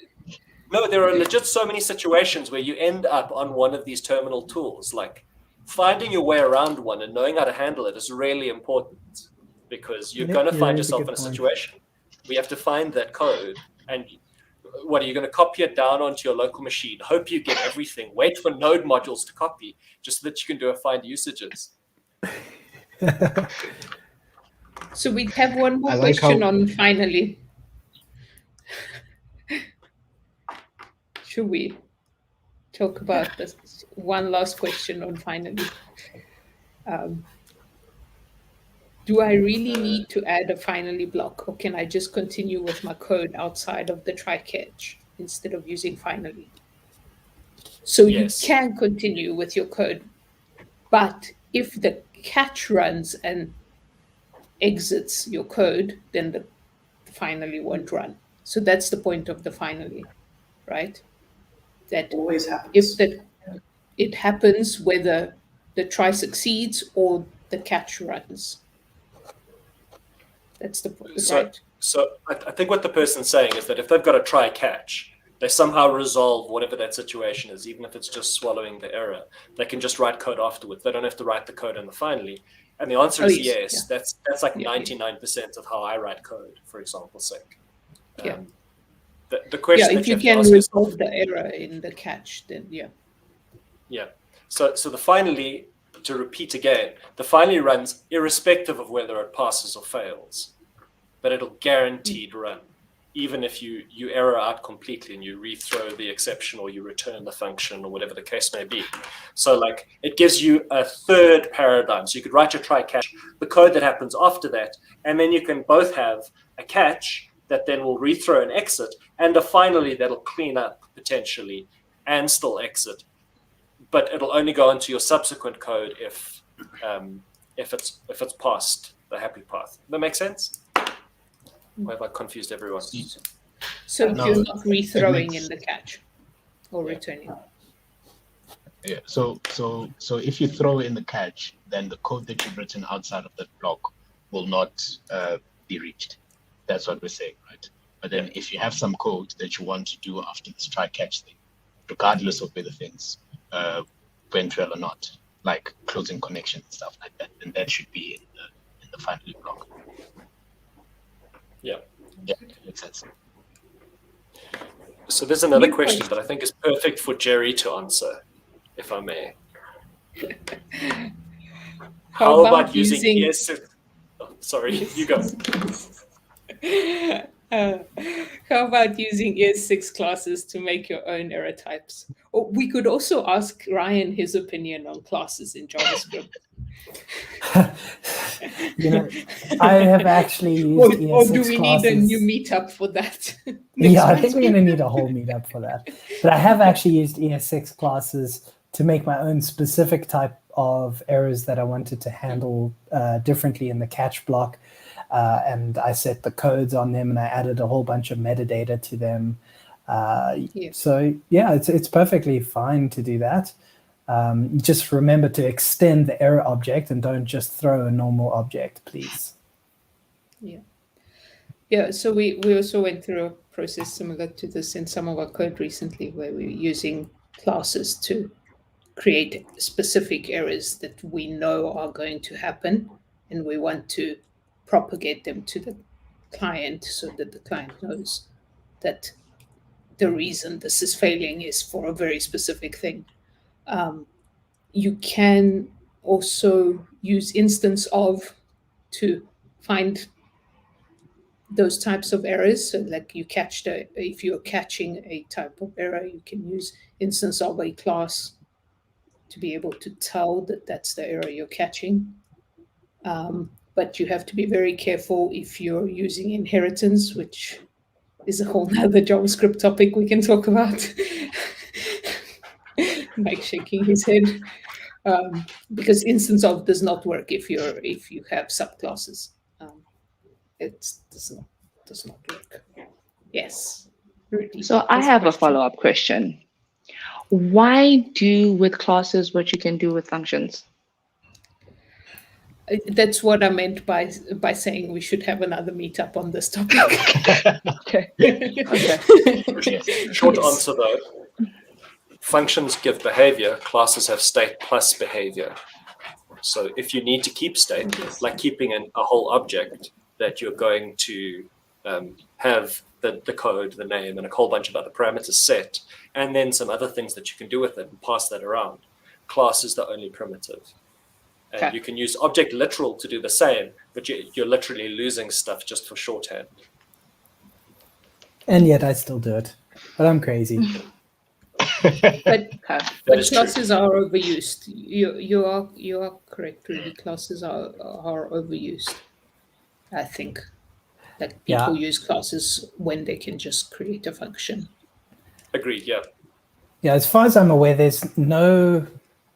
There are legit so many situations where you end up on one of these terminal tools. Like finding your way around one and knowing how to handle it is really important, because you're going to find yourself in a situation where you have to find that code. And what, are you going to copy it down onto your local machine, hope you get everything, wait for node modules to copy just so that you can do a find usages? So we have one more question on finally. Should we talk about this one last question on finally? Do I really need to add a finally block, or can I just continue with my code outside of the try catch instead of using finally? So yes, you can continue with your code, but if the catch runs and exits your code, then the finally won't run. So that's the point of the finally, right? That always happens. If it happens whether the try succeeds or the catch runs. That's the point, right? So I think what the person's saying is that if they've got a try catch, they somehow resolve whatever that situation is, even if it's just swallowing the error. They can just write code afterwards. They don't have to write the code in the finally. And the answer is yes. Yeah. That's like 99% of how I write code, for example's sake. The question if you can resolve the error in the catch, then yeah. So the finally, to repeat again, the finally runs irrespective of whether it passes or fails, but it'll guaranteed run, even if you error out completely and you rethrow the exception or you return the function or whatever the case may be. So like it gives you a third paradigm. So you could write your try catch, the code that happens after that, and then you can both have a catch that then will rethrow and exit, and a finally that'll clean up potentially and still exit. But it'll only go into your subsequent code if it's past the happy path. That makes sense? Or have I confused everyone? So no, you're not rethrowing in the catch or returning. Yeah. So if you throw in the catch, then the code that you've written outside of that block will not be reached. That's what we're saying, right? But then if you have some code that you want to do after this try catch thing, regardless of whether things went well or not, like closing connection and stuff like that, then that should be in the finally block. Yeah, makes sense. So there's another question that I think is perfect for Jerry to answer, if I may. How about using ES6? Oh, sorry, you go. How about using ES6 classes to make your own error types? Or we could also ask Ryan his opinion on classes in JavaScript. I have actually used ES6 or do we classes. Need a new meetup for that? Yeah, I think we're going to need a whole meetup for that. But I have actually used ES6 classes to make my own specific type of errors that I wanted to handle differently in the catch block. And I set the codes on them, and I added a whole bunch of metadata to them. So yeah, it's perfectly fine to do that. Just remember to extend the error object and don't just throw a normal object, please. Yeah, so we also went through a process similar to this in some of our code recently, where we were using classes to create specific errors that we know are going to happen, and we want to propagate them to the client so that the client knows that the reason this is failing is for a very specific thing. You can also use instance of to find those types of errors. So like if you're catching a type of error, you can use instance of a class to be able to tell that that's the error you're catching. But you have to be very careful if you're using inheritance, which is a whole nother JavaScript topic we can talk about. Mike shaking his head. Because instance of does not work if you have subclasses. It does not work. Yes. Rudy, So I have a follow-up question. Why do with classes what you can do with functions? That's what I meant by saying we should have another meetup on this topic. Okay. Short answer though. Functions give behavior, classes have state plus behavior. So if you need to keep state, like keeping a whole object that you're going to have the code, the name, and a whole bunch of other parameters set, and then some other things that you can do with it and pass that around. Class is the only primitive. And you can use object literal to do the same, but you're literally losing stuff just for shorthand. And yet I still do it, but I'm crazy. But is classes are overused. You are correct, Rudy. Classes are overused. I think that people use classes when they can just create a function. Agreed. Yeah. Yeah, as far as I'm aware, there's no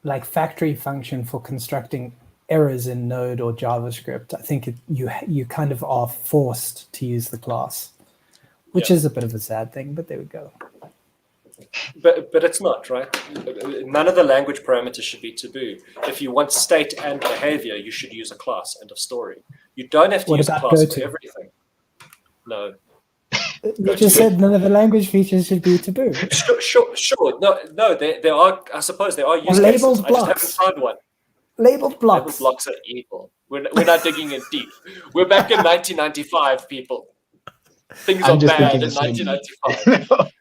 like factory function for constructing errors in Node or JavaScript. I think you kind of are forced to use the class, which is a bit of a sad thing, but there we go. But it's not, right? None of the language parameters should be taboo. If you want state and behavior, you should use a class, end of story. You don't have to use a class for everything. No. You just said none of the language features should be taboo. Sure. No. There are. I suppose there are use cases. I just haven't found one. Labeled blocks. Labeled blocks are evil. We're not digging in deep. We're back in 1995, people. Things are bad in 1995.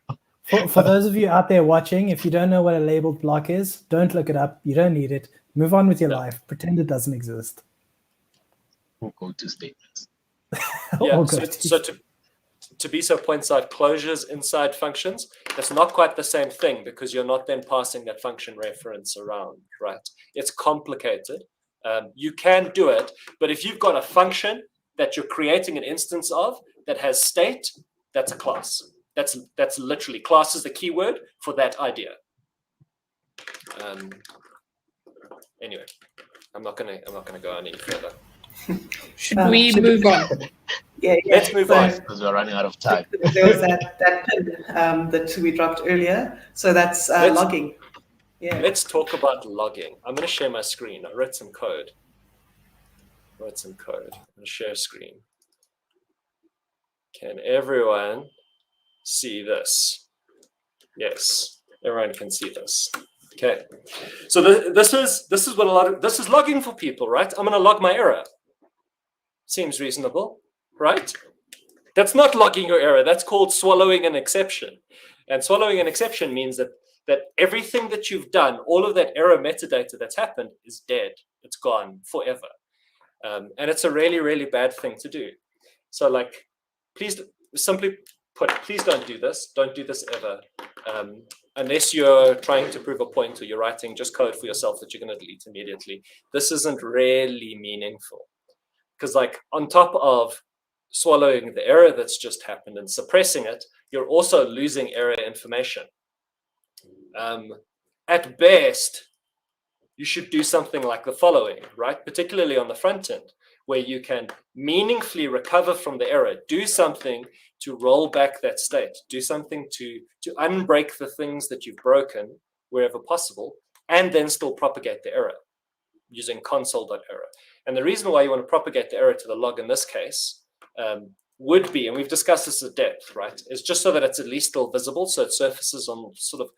For those of you out there watching, if you don't know what a labeled block is, don't look it up. You don't need it. Move on with your life. Pretend it doesn't exist. Or go to statements. Yeah. So Tabiso points out closures inside functions. That's not quite the same thing because you're not then passing that function reference around, right? It's complicated. You can do it, but if you've got a function that you're creating an instance of that has state, that's a class. That's literally class is the keyword for that idea. Anyway, I'm not gonna go on any further. Should we move on? Yeah. Let's move on because we're running out of time. There was that pin that we dropped earlier. So that's logging. Yeah. Let's talk about logging. I'm going to share my screen. I wrote some code. I'm going to share screen. Can everyone see this? Yes, everyone can see this. Okay. So this is logging for people, right? I'm going to log my error. Seems reasonable, right? That's not logging your error. That's called swallowing an exception. And swallowing an exception means that everything that you've done, all of that error metadata that's happened is dead. It's gone forever. And it's a really, really bad thing to do. So like, please, simply put, please don't do this. Don't do this ever. Unless you're trying to prove a point or you're writing just code for yourself that you're going to delete immediately. This isn't really meaningful. Because like on top of swallowing the error that's just happened and suppressing it, you're also losing error information. At best, you should do something like the following, right? Particularly on the front end, where you can meaningfully recover from the error, do something to roll back that state, do something to unbreak the things that you've broken wherever possible, and then still propagate the error using console.error. And the reason why you want to propagate the error to the log in this case would be, and we've discussed this at depth, right, is just so that it's at least still visible, so it surfaces on sort of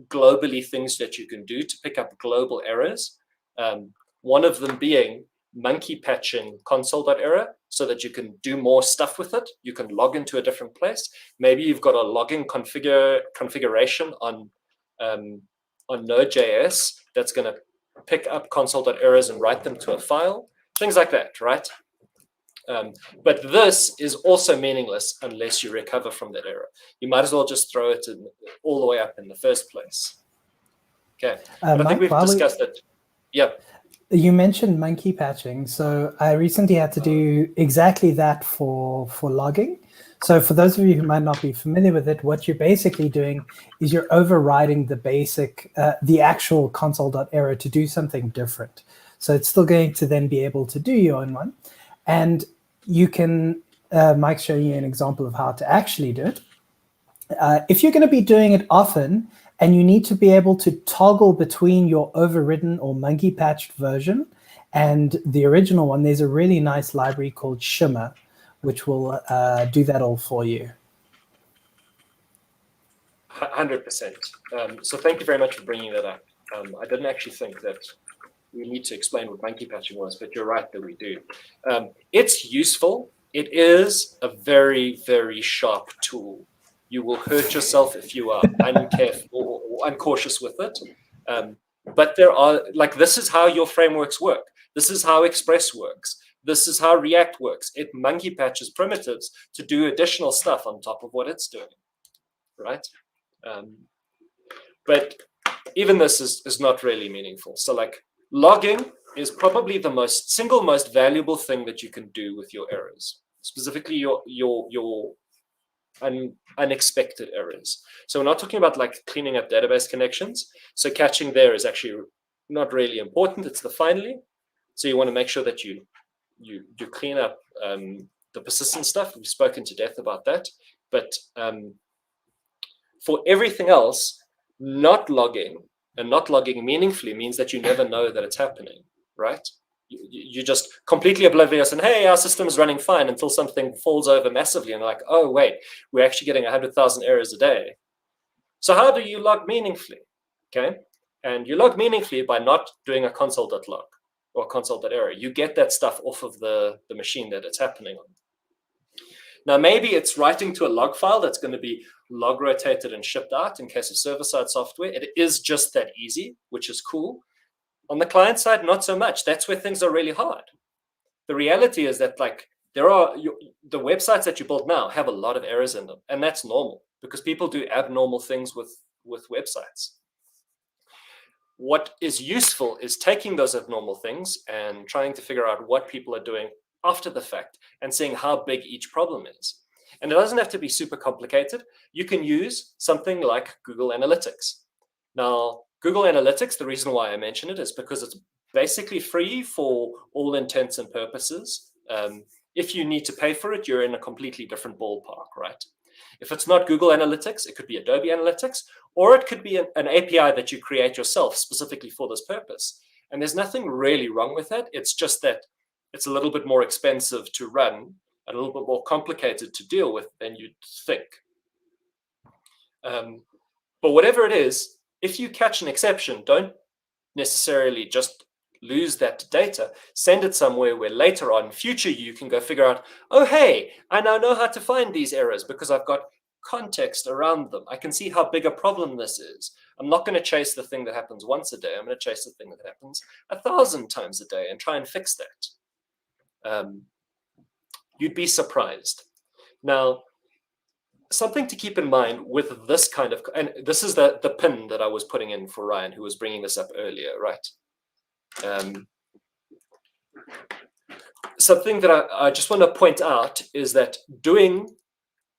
globally things that you can do to pick up global errors. One of them being monkey patching console.error so that you can do more stuff with it. You can log into a different place. Maybe you've got a logging configuration on Node.js that's going to pick up console.errors and write them to a file, things like that, right? But this is also meaningless unless you recover from that error. You might as well just throw it all the way up in the first place. Okay, but I think we've discussed it. Yeah. You mentioned monkey patching. So I recently had to do exactly that for logging. So for those of you who might not be familiar with it, what you're basically doing is you're overriding the basic, the actual console.error to do something different. So it's still going to then be able to do your own one. And you can, Mike's showing you an example of how to actually do it. If you're going to be doing it often, and you need to be able to toggle between your overridden or monkey patched version and the original one, there's a really nice library called Shimmer, which will do that all for you. 100%. So thank you very much for bringing that up. I didn't actually think that we need to explain what monkey patching was, but you're right that we do. It's useful. It is a very, very sharp tool. You will hurt yourself if you are uncareful or uncautious with it. But there are, like, this is how your frameworks work. This is how Express works. This is how React works. It monkey patches primitives to do additional stuff on top of what it's doing, right? But even this is not really meaningful. So like logging is probably the single most valuable thing that you can do with your errors, specifically your unexpected errors. So we're not talking about like cleaning up database connections. So catching there is actually not really important. It's the finally. So you want to make sure that you clean up the persistent stuff. We've spoken to death about that. But for everything else, not logging and not logging meaningfully means that you never know that it's happening, right? You're just completely oblivious and, hey, our system is running fine until something falls over massively and like, oh, wait, we're actually getting 100,000 errors a day. So how do you log meaningfully? Okay. And you log meaningfully by not doing a console.log or console.error. You get that stuff off of the machine that it's happening on. Now, maybe it's writing to a log file that's going to be log rotated and shipped out in case of server-side software. It is just that easy, which is cool. On the client side, not so much. That's where things are really hard. The reality is that like the websites that you build now have a lot of errors in them, and that's normal because people do abnormal things with websites. What is useful is taking those abnormal things and trying to figure out what people are doing after the fact and seeing how big each problem is. And it doesn't have to be super complicated. You can use something like Google Analytics. Now, Google Analytics, the reason why I mention it is because it's basically free for all intents and purposes. If you need to pay for it, you're in a completely different ballpark, right? If it's not Google Analytics, it could be Adobe Analytics, or it could be an API that you create yourself specifically for this purpose. And there's nothing really wrong with that. It's just that it's a little bit more expensive to run, and a little bit more complicated to deal with than you'd think. But whatever it is, if you catch an exception, don't necessarily just lose that data. Send it somewhere where later on, future you can go figure out, oh, hey, I now know how to find these errors because I've got context around them. I can see how big a problem this is. I'm not going to chase the thing that happens once a day. I'm going to chase the thing that happens 1,000 times a day and try and fix that. You'd be surprised. Now, something to keep in mind with this kind of, and this is the pin that I was putting in for Ryan, who was bringing this up earlier, right? Something that I just want to point out is that doing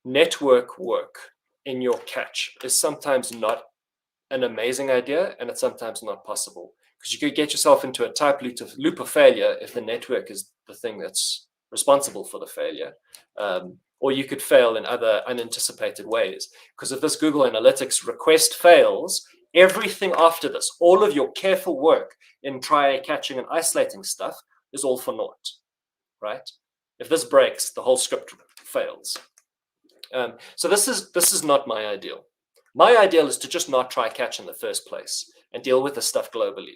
network work in your catch is sometimes not an amazing idea, and it's sometimes not possible. because you could get yourself into a type loop of failure if the network is the thing that's responsible for the failure. Or you could fail in other unanticipated ways. Because if this Google Analytics request fails, everything after this, all of your careful work in catching and isolating stuff is all for naught, right? If this breaks, the whole script fails. So this is not my ideal. My ideal is to just not try catch in the first place and deal with the stuff globally.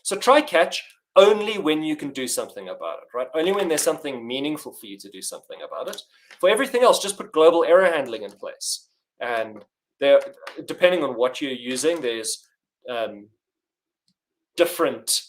So try catch only when you can do something about it, right? Only when there's something meaningful for you to do something about it. For everything else, just put global error handling in place. And there, depending on what you're using, there's different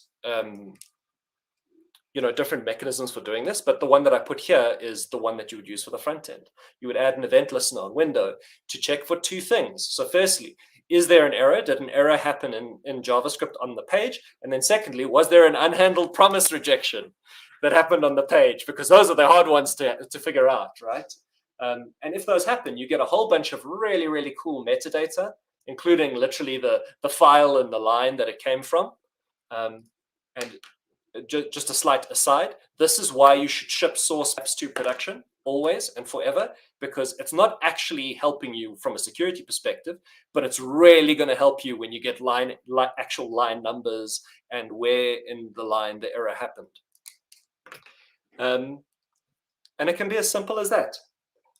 different mechanisms for doing this, but the one that I put here is the one that you would use for the front end. You would add an event listener on window to check for two things. So firstly, is there an error? Did an error happen in JavaScript on the page? And then secondly, was there an unhandled promise rejection that happened on the page? Because those are the hard ones to figure out, right? And if those happen, you get a whole bunch of really, really cool metadata, including literally the file and the line that it came from. And just a slight aside, this is why you should ship source apps to production always and forever, because it's not actually helping you from a security perspective, but it's really going to help you when you get actual line numbers and where in the line the error happened. And it can be as simple as that.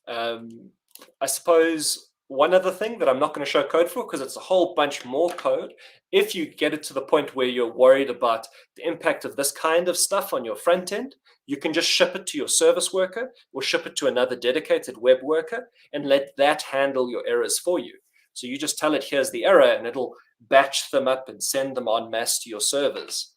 I suppose one other thing that I'm not going to show code for, because it's a whole bunch more code, if you get it to the point where you're worried about the impact of this kind of stuff on your front end, you can just ship it to your service worker or ship it to another dedicated web worker and let that handle your errors for you. So you just tell it, here's the error, and it'll batch them up and send them en masse to your servers.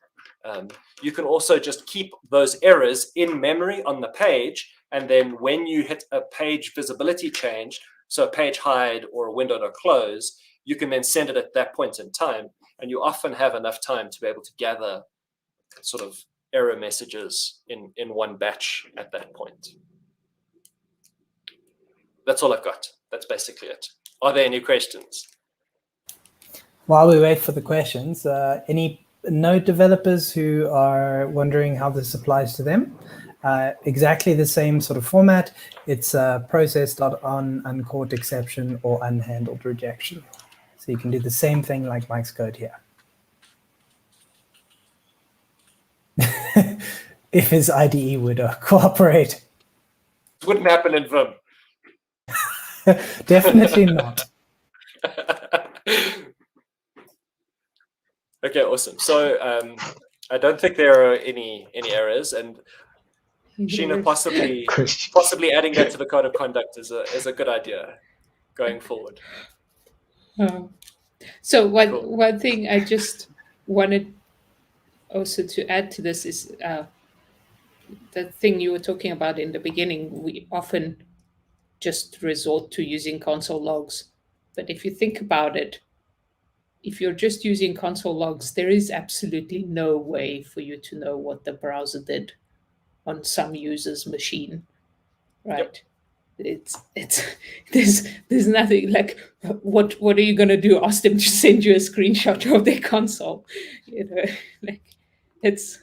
You can also just keep those errors in memory on the page, and then when you hit a page visibility change, so a page hide or a window to close, you can then send it at that point in time, and you often have enough time to be able to gather sort of error messages in one batch at that point. That's all I've got. That's basically it. Are there any questions? While we wait for the questions, any Node developers who are wondering how this applies to them? Exactly the same sort of format. It's process.on uncaught exception or unhandled rejection. So you can do the same thing like Mike's code here. If his IDE would cooperate. It wouldn't happen in Vim. Definitely not. Okay, awesome. So I don't think there are any errors, and Sheena, possibly adding that to the code of conduct is a good idea going forward. So one thing I just wanted also to add to this is the thing you were talking about in the beginning. We often just resort to using console logs. But if you think about it, if you're just using console logs, there is absolutely no way for you to know what the browser did on some user's machine, right? Yep. There's nothing like what are you gonna do? Ask them to send you a screenshot of their console, like it's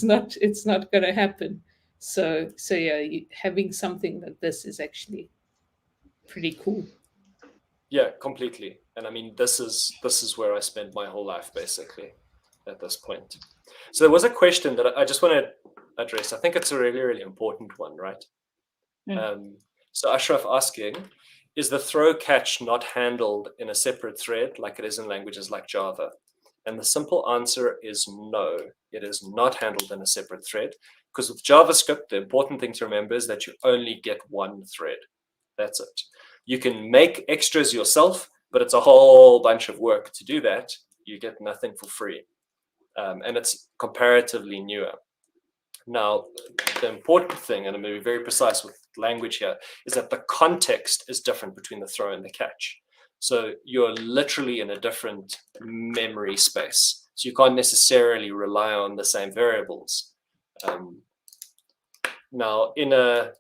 not gonna happen. So yeah, having something like this is actually pretty cool. Yeah, completely. And I mean, this is where I spend my whole life basically at this point. So there was a question that I just want to address. I think it's a really, really important one, right? So Ashraf asking, is the throw catch not handled in a separate thread like it is in languages like Java? And the simple answer is no, it is not handled in a separate thread, because with JavaScript, the important thing to remember is that you only get one thread. That's it. You can make extras yourself, but it's a whole bunch of work to do that. You get nothing for free. And it's comparatively newer. Now, the important thing, and I'm going to be very precise with language here, is that the context is different between the throw and the catch. So you're literally in a different memory space. So you can't necessarily rely on the same variables. Now, in a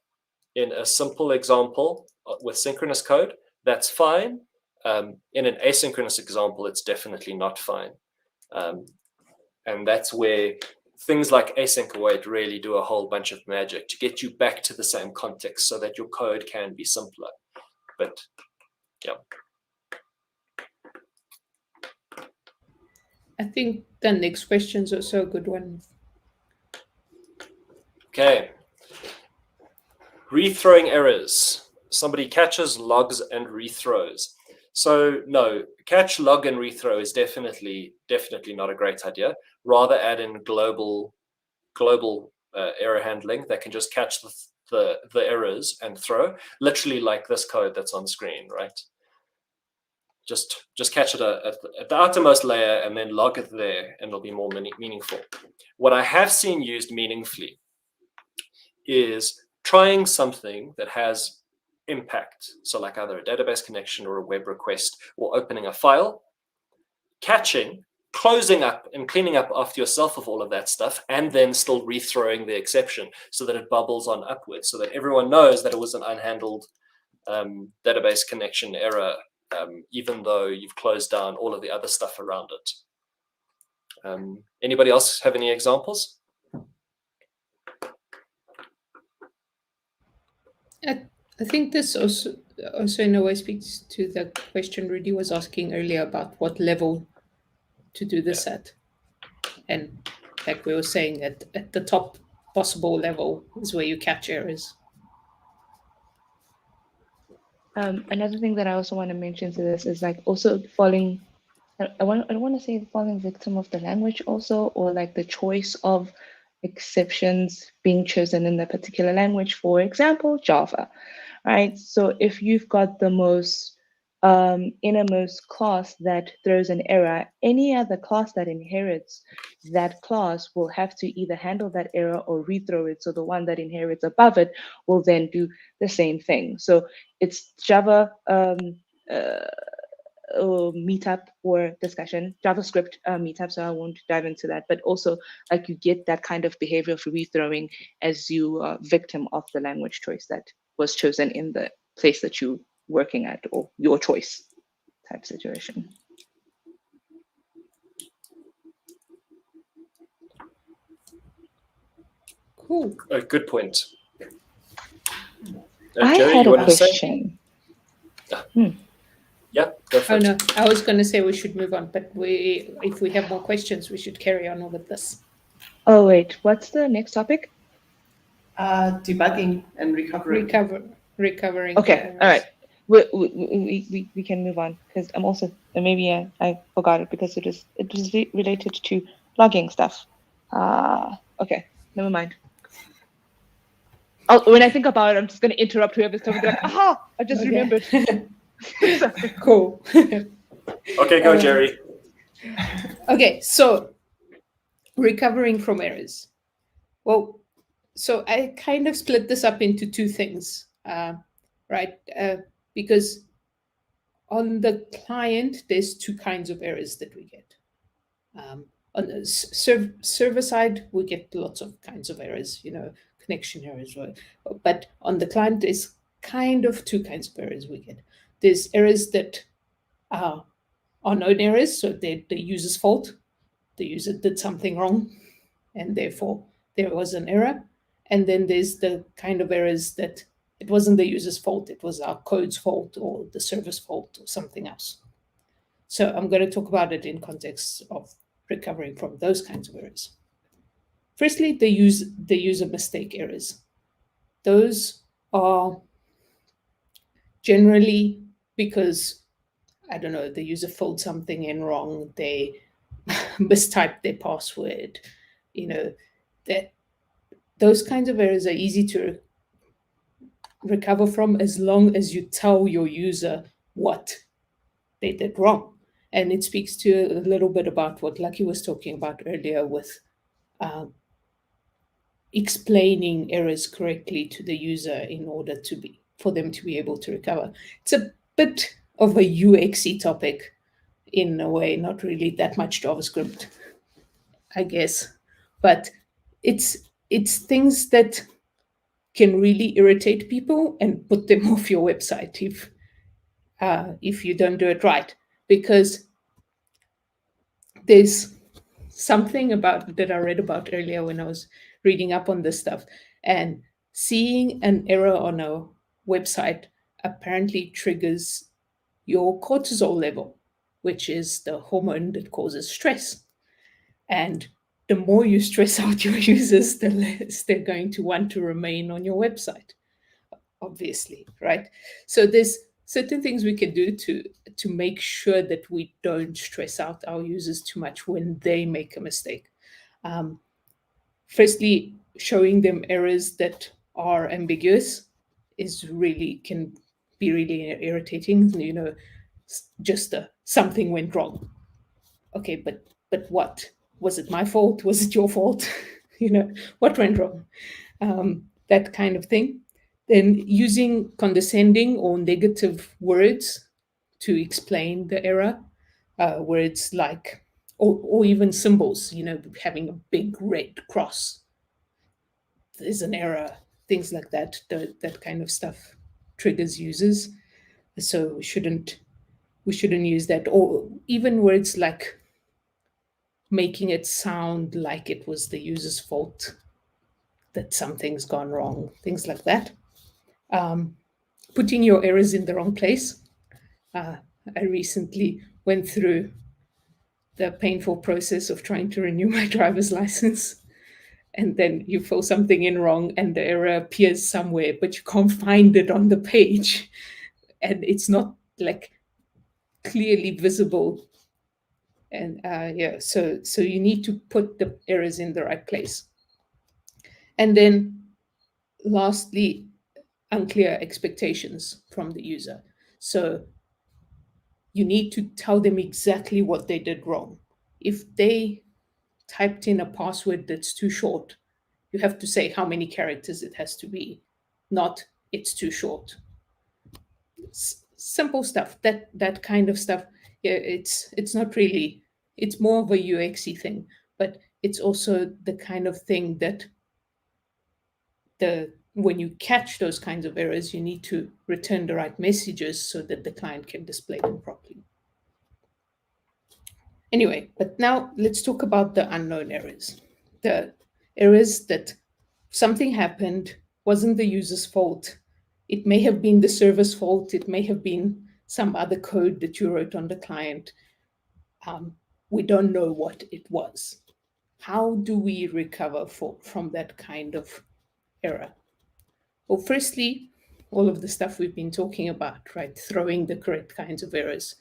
simple example with synchronous code, that's fine. In an asynchronous example, it's definitely not fine. And that's where things like async await really do a whole bunch of magic to get you back to the same context so that your code can be simpler. But yeah. I think the next question's also a good one. Okay. Rethrowing errors. Somebody catches, logs, and rethrows. So no, catch, log, and rethrow is definitely not a great idea. Rather add in global error handling that can just catch the errors and throw, literally like this code that's on screen, right? Just catch it at the outermost layer and then log it there, and it'll be more meaningful. What I have seen used meaningfully is trying something that has impact. So like either a database connection or a web request or opening a file, catching, closing up and cleaning up after yourself of all of that stuff, and then still rethrowing the exception so that it bubbles on upwards, so that everyone knows that it was an unhandled database connection error, even though you've closed down all of the other stuff around it. Anybody else have any examples? I think this also in a way speaks to the question Rudy was asking earlier about what level to do this at. And like we were saying, at the top possible level is where you catch errors. Another thing that I also want to mention to this is like also falling, I don't want to say falling victim of the language also, or like the choice of exceptions being chosen in the particular language, for example, Java, right? So if you've got the most innermost class that throws an error, any other class that inherits that class will have to either handle that error or rethrow it. So the one that inherits above it will then do the same thing. So it's Java meetup or discussion, JavaScript meetup, so I won't dive into that, but also like you get that kind of behavior of rethrowing as you are victim of the language choice that was chosen in the place that you're working at, or your choice type situation. Cool. Good point. I Jerry, had you a want to say? question. Yeah, go for Oh it. no, I was going to say we should move on, but if we have more questions, we should carry on with this. Oh wait, what's the next topic? Debugging and recovering. Recovering. Okay, all right. We can move on because I'm also maybe I forgot it because it was related to logging stuff. Okay, never mind. When I think about it, I'm just going to interrupt whoever's talking. Like, aha! I just remembered. Cool. Okay, go, Jerry. Okay, so recovering from errors. Well, so I kind of split this up into two things, right? Because on the client, there's two kinds of errors that we get. On the server side, we get lots of kinds of errors, connection errors. But on the client, there's kind of two kinds of errors we get. There's errors that are known errors, so they're the user's fault. The user did something wrong, and therefore there was an error. And then there's the kind of errors that it wasn't the user's fault, it was our code's fault or the server's fault or something else. So I'm going to talk about it in context of recovering from those kinds of errors. Firstly, the user mistake errors. Those are generally because, I don't know, the user filled something in wrong, they mistyped their password, that those kinds of errors are easy to recover from as long as you tell your user what they did wrong. And it speaks to a little bit about what Lucky was talking about earlier with explaining errors correctly to the user in order for them to be able to recover. It's a bit of a UXy topic in a way, not really that much JavaScript, I guess, but it's things that can really irritate people and put them off your website if you don't do it right, because there's something about that I read about earlier when I was reading up on this stuff, and seeing an error on a website apparently triggers your cortisol level, which is the hormone that causes stress. And the more you stress out your users, the less they're going to want to remain on your website, obviously, right? So there's certain things we can do to make sure that we don't stress out our users too much when they make a mistake. Firstly, showing them errors that are ambiguous can be really irritating. You know, just something went wrong. Okay, but what? Was it my fault? Was it your fault? You know, what went wrong? That kind of thing. Then using condescending or negative words to explain the error, words like, or even symbols, you know, having a big red cross is an error, things like that. That kind of stuff triggers users. So we shouldn't use that. Or even words like making it sound like it was the user's fault, that something's gone wrong, things like that. Putting your errors in the wrong place. I recently went through the painful process of trying to renew my driver's license. And then you fill something in wrong and the error appears somewhere, but you can't find it on the page. And it's not like clearly visible. And so you need to put the errors in the right place. And then lastly, unclear expectations from the user. So you need to tell them exactly what they did wrong. If they typed in a password that's too short, you have to say how many characters it has to be, not it's too short. Simple stuff, that kind of stuff. Yeah, it's not really, it's more of a UXy thing, but it's also the kind of thing that when you catch those kinds of errors, you need to return the right messages so that the client can display them properly. Anyway, but now let's talk about the unknown errors. The errors that something happened, wasn't the user's fault. It may have been the server's fault. It may have been some other code that you wrote on the client. We don't know what it was. How do we recover from that kind of error? Well, firstly, all of the stuff we've been talking about, right? Throwing the correct kinds of errors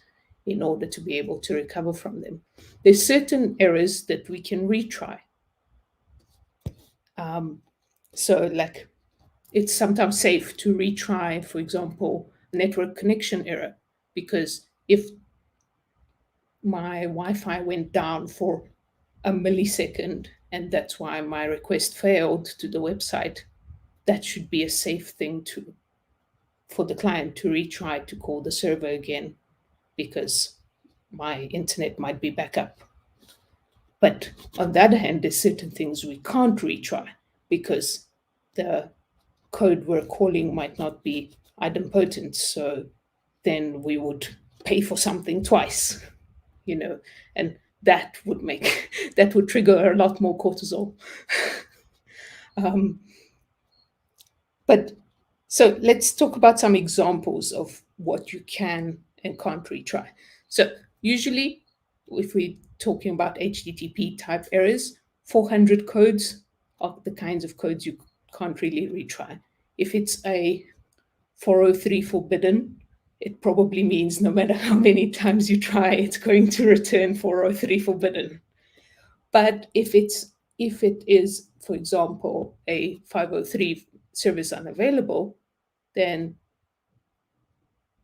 in order to be able to recover from them. There's certain errors that we can retry. So like, it's sometimes safe to retry, for example, network connection error, because if my Wi-Fi went down for a millisecond and that's why my request failed to the website, that should be a safe thing for the client to retry to call the server again, because my internet might be back up. But on the other hand, there's certain things we can't retry because the code we're calling might not be idempotent. So then we would pay for something twice, you know, and that would trigger a lot more cortisol. But so let's talk about some examples of what you can and can't retry. So usually, if we're talking about HTTP type errors, 400 codes are the kinds of codes you can't really retry. If it's a 403 forbidden, it probably means no matter how many times you try, it's going to return 403 forbidden. But if it is, for example, a 503 service unavailable, then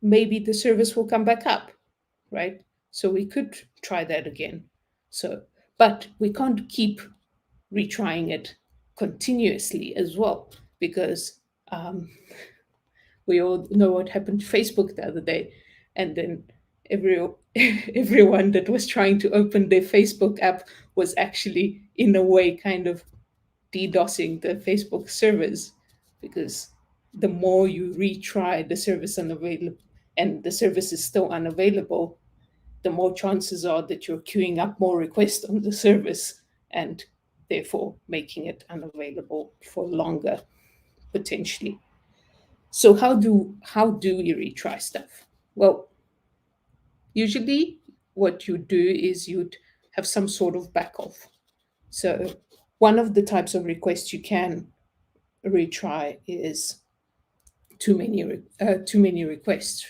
maybe the service will come back up, right? So we could try that again. But we can't keep retrying it continuously as well, because we all know what happened to Facebook the other day, and then everyone that was trying to open their Facebook app was actually, in a way, kind of DDoSing the Facebook servers, because the more you retry the service unavailable and the service is still unavailable, the more chances are that you're queuing up more requests on the service and therefore making it unavailable for longer, potentially. So how do we retry stuff? Well, usually what you do is you'd have some sort of back off. So one of the types of requests you can retry is too many requests.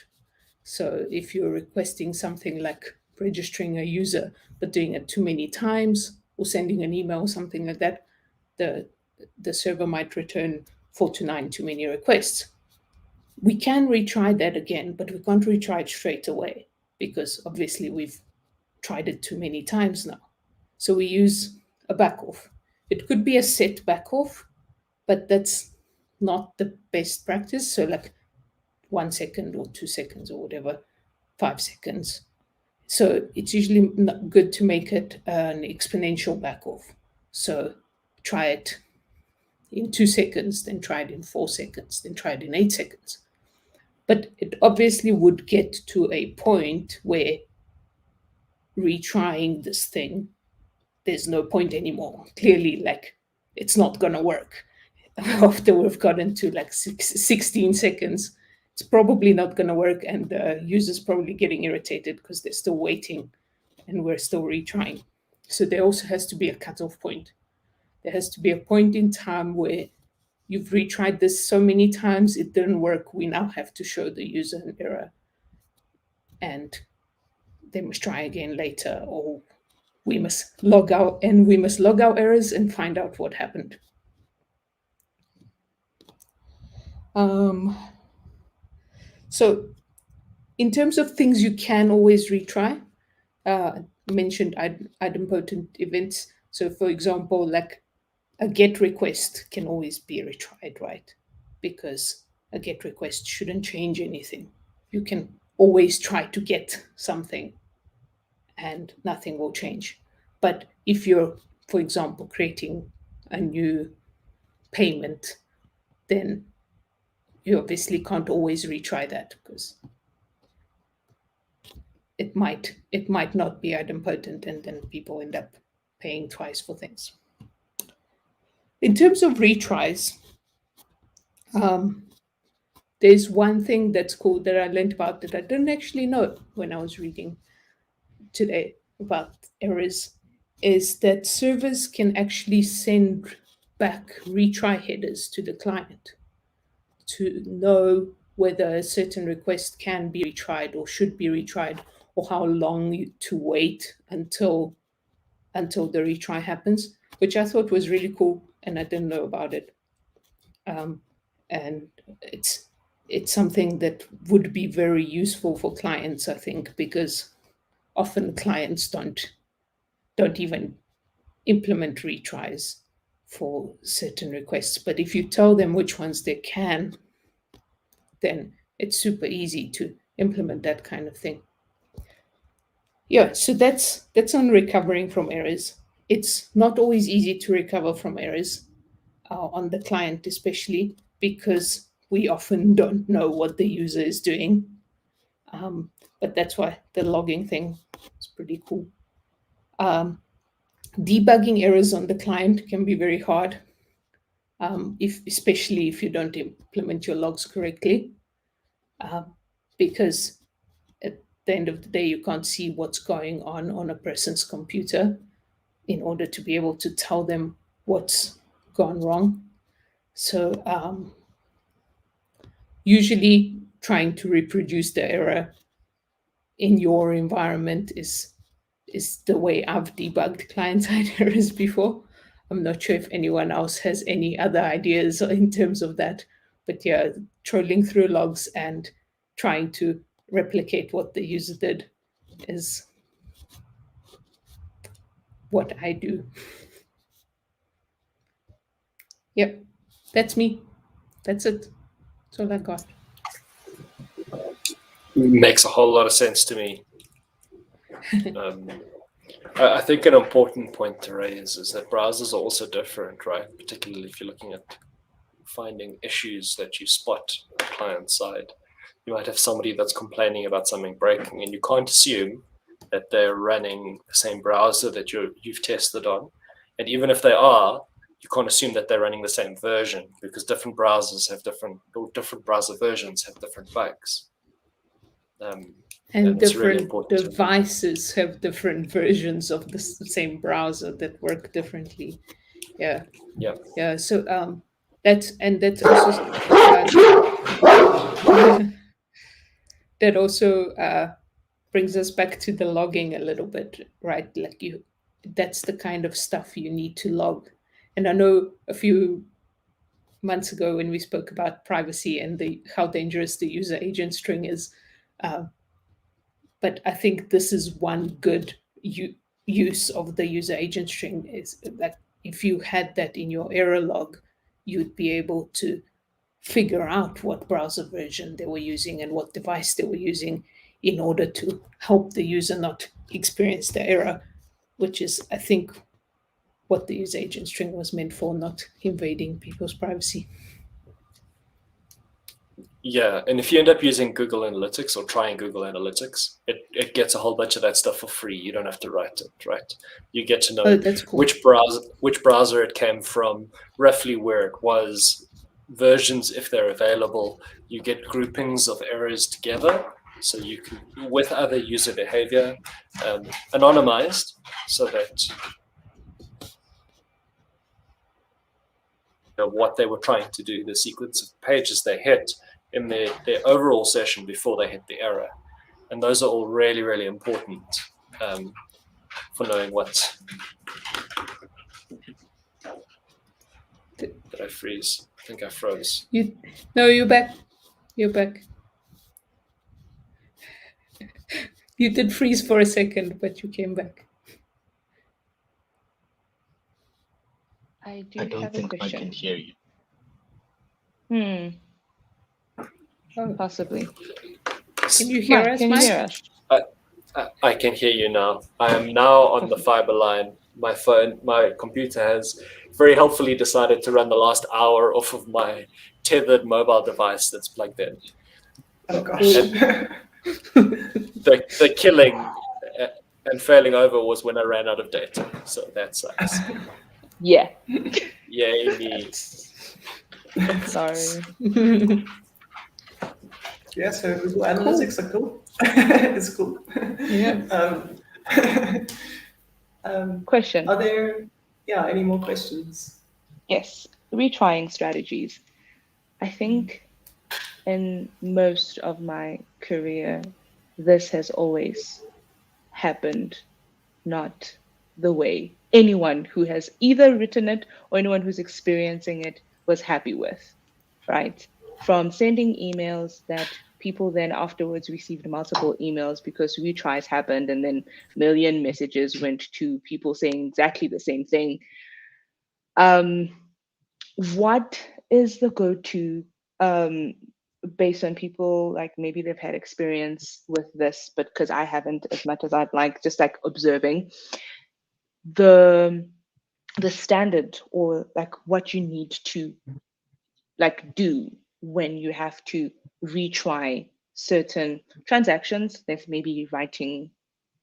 So if you're requesting something like registering a user but doing it too many times, or sending an email or something like that, the server might return 49 too many requests. We can retry that again, but we can't retry it straight away because obviously we've tried it too many times now. So we use a backoff. It could be a set backoff, but that's not the best practice. So like 1 second or 2 seconds or whatever, 5 seconds. So it's usually good to make it an exponential backoff. So try it in 2 seconds, then try it in 4 seconds, then try it in 8 seconds. But it obviously would get to a point where retrying this thing, there's no point anymore. Clearly, like, it's not going to work. After we've gotten to like 16 seconds, it's probably not going to work, and the user's probably getting irritated because they're still waiting and we're still retrying. So there also has to be a cutoff point. There has to be a point in time where you've retried this so many times, it didn't work. We now have to show the user an error and they must try again later, or we must log out and we must log our errors and find out what happened. So in terms of things you can always retry, mentioned idempotent events. So for example, like a GET request can always be retried, right? Because a GET request shouldn't change anything. You can always try to get something and nothing will change. But if you're, for example, creating a new payment, then you obviously can't always retry that because it might not be idempotent, and then people end up paying twice for things. In terms of retries, there's one thing that's cool that I learned about that I didn't actually know when I was reading today about errors, is that servers can actually send back retry headers to the client to know whether a certain request can be retried or should be retried, or how long to wait until the retry happens, which I thought was really cool, and I didn't know about it. And it's something that would be very useful for clients, I think, because often clients don't even implement retries for certain requests. But if you tell them which ones they can, then it's super easy to implement that kind of thing. Yeah, so that's on recovering from errors. It's not always easy to recover from errors on the client, especially because we often don't know what the user is doing. But that's why the logging thing is pretty cool. Debugging errors on the client can be very hard, especially if you don't implement your logs correctly, because at the end of the day, you can't see what's going on a person's computer in order to be able to tell them what's gone wrong. So usually trying to reproduce the error in your environment is the way I've debugged client-side errors before. I'm not sure if anyone else has any other ideas in terms of that, but yeah, trolling through logs and trying to replicate what the user did is what I do. Yep, that's me. That's it. That's all I got. Makes a whole lot of sense to me. I think an important point to raise is that browsers are also different, right? Particularly if you're looking at finding issues that you spot client side. You might have somebody that's complaining about something breaking, and you can't assume that they're running the same browser that you've tested on. And even if they are, you can't assume that they're running the same version, because different browsers have different browser versions have different bugs. And it's really different important to- devices have different versions of the same browser that work differently. Yeah. Yeah. Yeah. So that's also that also brings us back to the logging a little bit, right? Like that's the kind of stuff you need to log. And I know a few months ago when we spoke about privacy and how dangerous the user agent string is, but I think this is one good use of the user agent string, is that if you had that in your error log, you'd be able to figure out what browser version they were using and what device they were using in order to help the user not experience the error, which is, I think, what the user agent string was meant for, not invading people's privacy. Yeah, and if you end up using Google Analytics or trying Google Analytics, it gets a whole bunch of that stuff for free. You don't have to write it, right? You get to know That's cool. which browser it came from, roughly where it was, versions if they're available. You get groupings of errors together, so you can, with other user behavior, anonymized, so that what they were trying to do, the sequence of pages they hit in their overall session before they hit the error. And those are all really, really important for knowing what. Did I freeze? I think I froze. No, you're back. You're back. You did freeze for a second, but you came back. I don't have a think I question. can hear you. Oh, Possibly. can you hear Mike, us, can you Mike? hear us? I can hear you now. I am now on the fiber line. My computer has very helpfully decided to run the last hour off of my tethered mobile device that's plugged in. Oh gosh. The killing and failing over was when I ran out of data. So that sucks. Yeah. Yay me. Sorry. Yeah, so Google Analytics are cool. It's cool. Yeah. Question. Are there, any more questions? Yes. Retrying strategies. I think in most of my career, this has always happened, not the way anyone who has either written it or anyone who's experiencing it was happy with, right? From sending emails that people then afterwards received multiple emails because retries happened, and then million messages went to people saying exactly the same thing. What is the go-to based on people, like maybe they've had experience with this, but because I haven't as much as I'd like, just like observing the standard, or like what you need to like do when you have to retry certain transactions. That's maybe writing,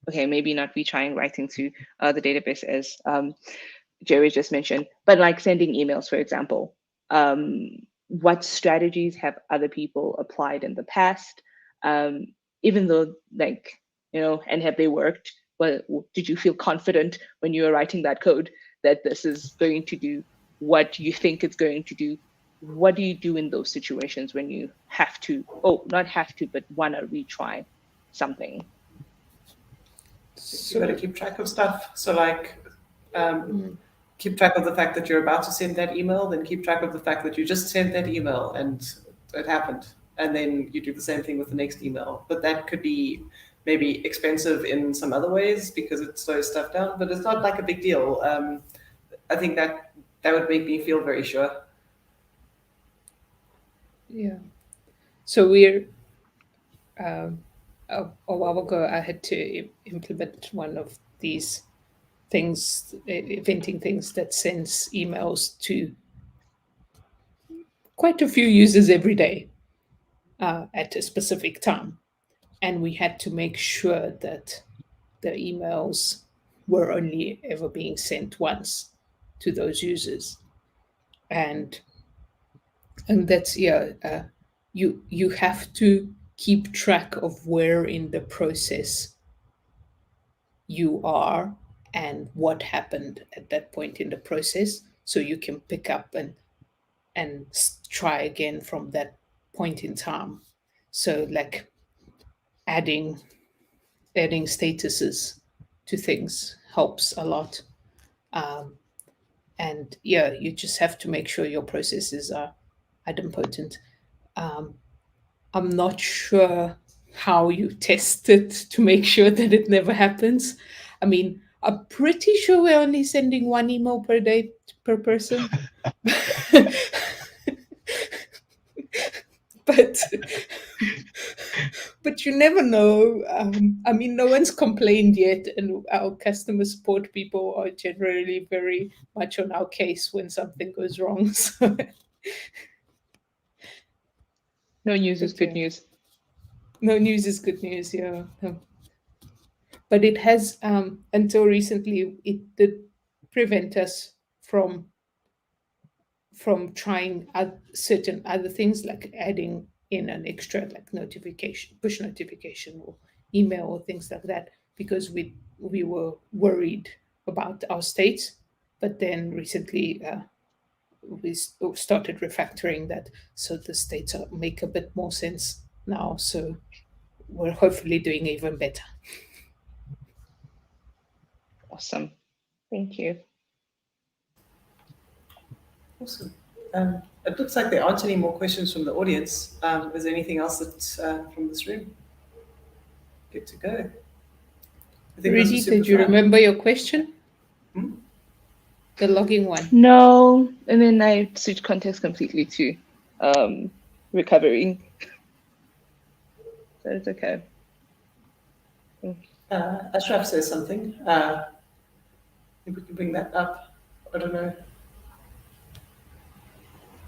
okay, maybe not retrying writing to the database as Jerry just mentioned, but like sending emails, for example. What strategies have other people applied in the past? Even though, like, and have they worked? Well, did you feel confident when you were writing that code that this is going to do what you think it's going to do? What do you do in those situations when you have to, not have to, but want to retry something? You got to keep track of stuff. So like, keep track of the fact that you're about to send that email, then keep track of the fact that you just sent that email and it happened. And then you do the same thing with the next email. But that could be maybe expensive in some other ways because it slows stuff down, but it's not like a big deal. I think that would make me feel very sure. Yeah. So we're a while ago, I had to implement one of these things, eventing things that sends emails to quite a few users every day at a specific time. And we had to make sure that the emails were only ever being sent once to those users, and that's you have to keep track of where in the process you are and what happened at that point in the process, so you can pick up and try again from that point in time. So like adding statuses to things helps a lot. And yeah, you just have to make sure your processes are idempotent. I'm not sure how you test it to make sure that it never happens. I mean, I'm pretty sure we're only sending one email per day per person. But you never know. I mean, no one's complained yet, and our customer support people are generally very much on our case when something goes wrong. So No news is good Okay. news. no news is good news, yeah. But it has, until recently, it did prevent us from trying certain other things, like adding in an extra like notification, push notification, or email, or things like that, because we were worried about our state. But then recently we started refactoring that, so the states make a bit more sense now. So we're hopefully doing even better. Awesome. Thank you. Awesome. It looks like there aren't any more questions from the audience. Is there anything else that from this room? Good to go. I think this Rudy, was super did you fun. remember your question? Hmm? The logging one. No, and then I switched context completely to recovering. So it's okay. Ashraf says something. I think we can bring that up. I don't know.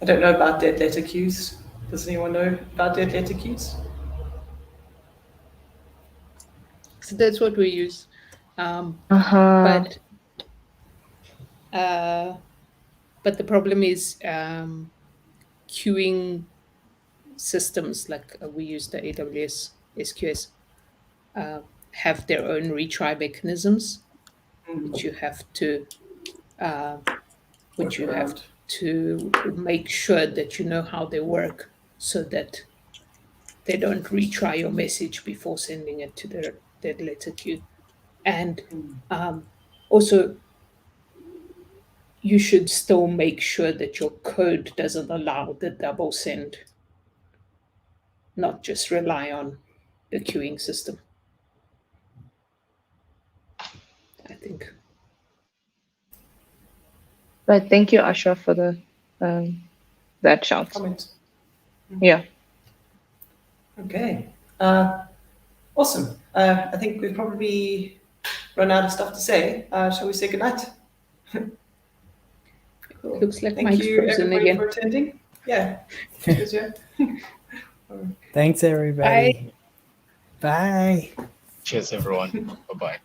I don't know about dead letter queues. Does anyone know about dead letter queues? So that's what we use. Uh-huh. But the problem is queuing systems like we use the AWS SQS have their own retry mechanisms, which you have to Work around. make sure that you know how they work, so that they don't retry your message before sending it to their dead letter queue. And also, you should still make sure that your code doesn't allow the double send, not just rely on the queuing system, I think. But thank you, Asha, for the that shout. Comment. Yeah. Okay. Awesome. I think we've probably run out of stuff to say. Shall we say goodnight? Cool. Looks like Thank Mike's you, frozen everybody, again. for attending. Yeah. Cheers, yeah. Thanks, everybody. Bye. Cheers, everyone. Bye-bye.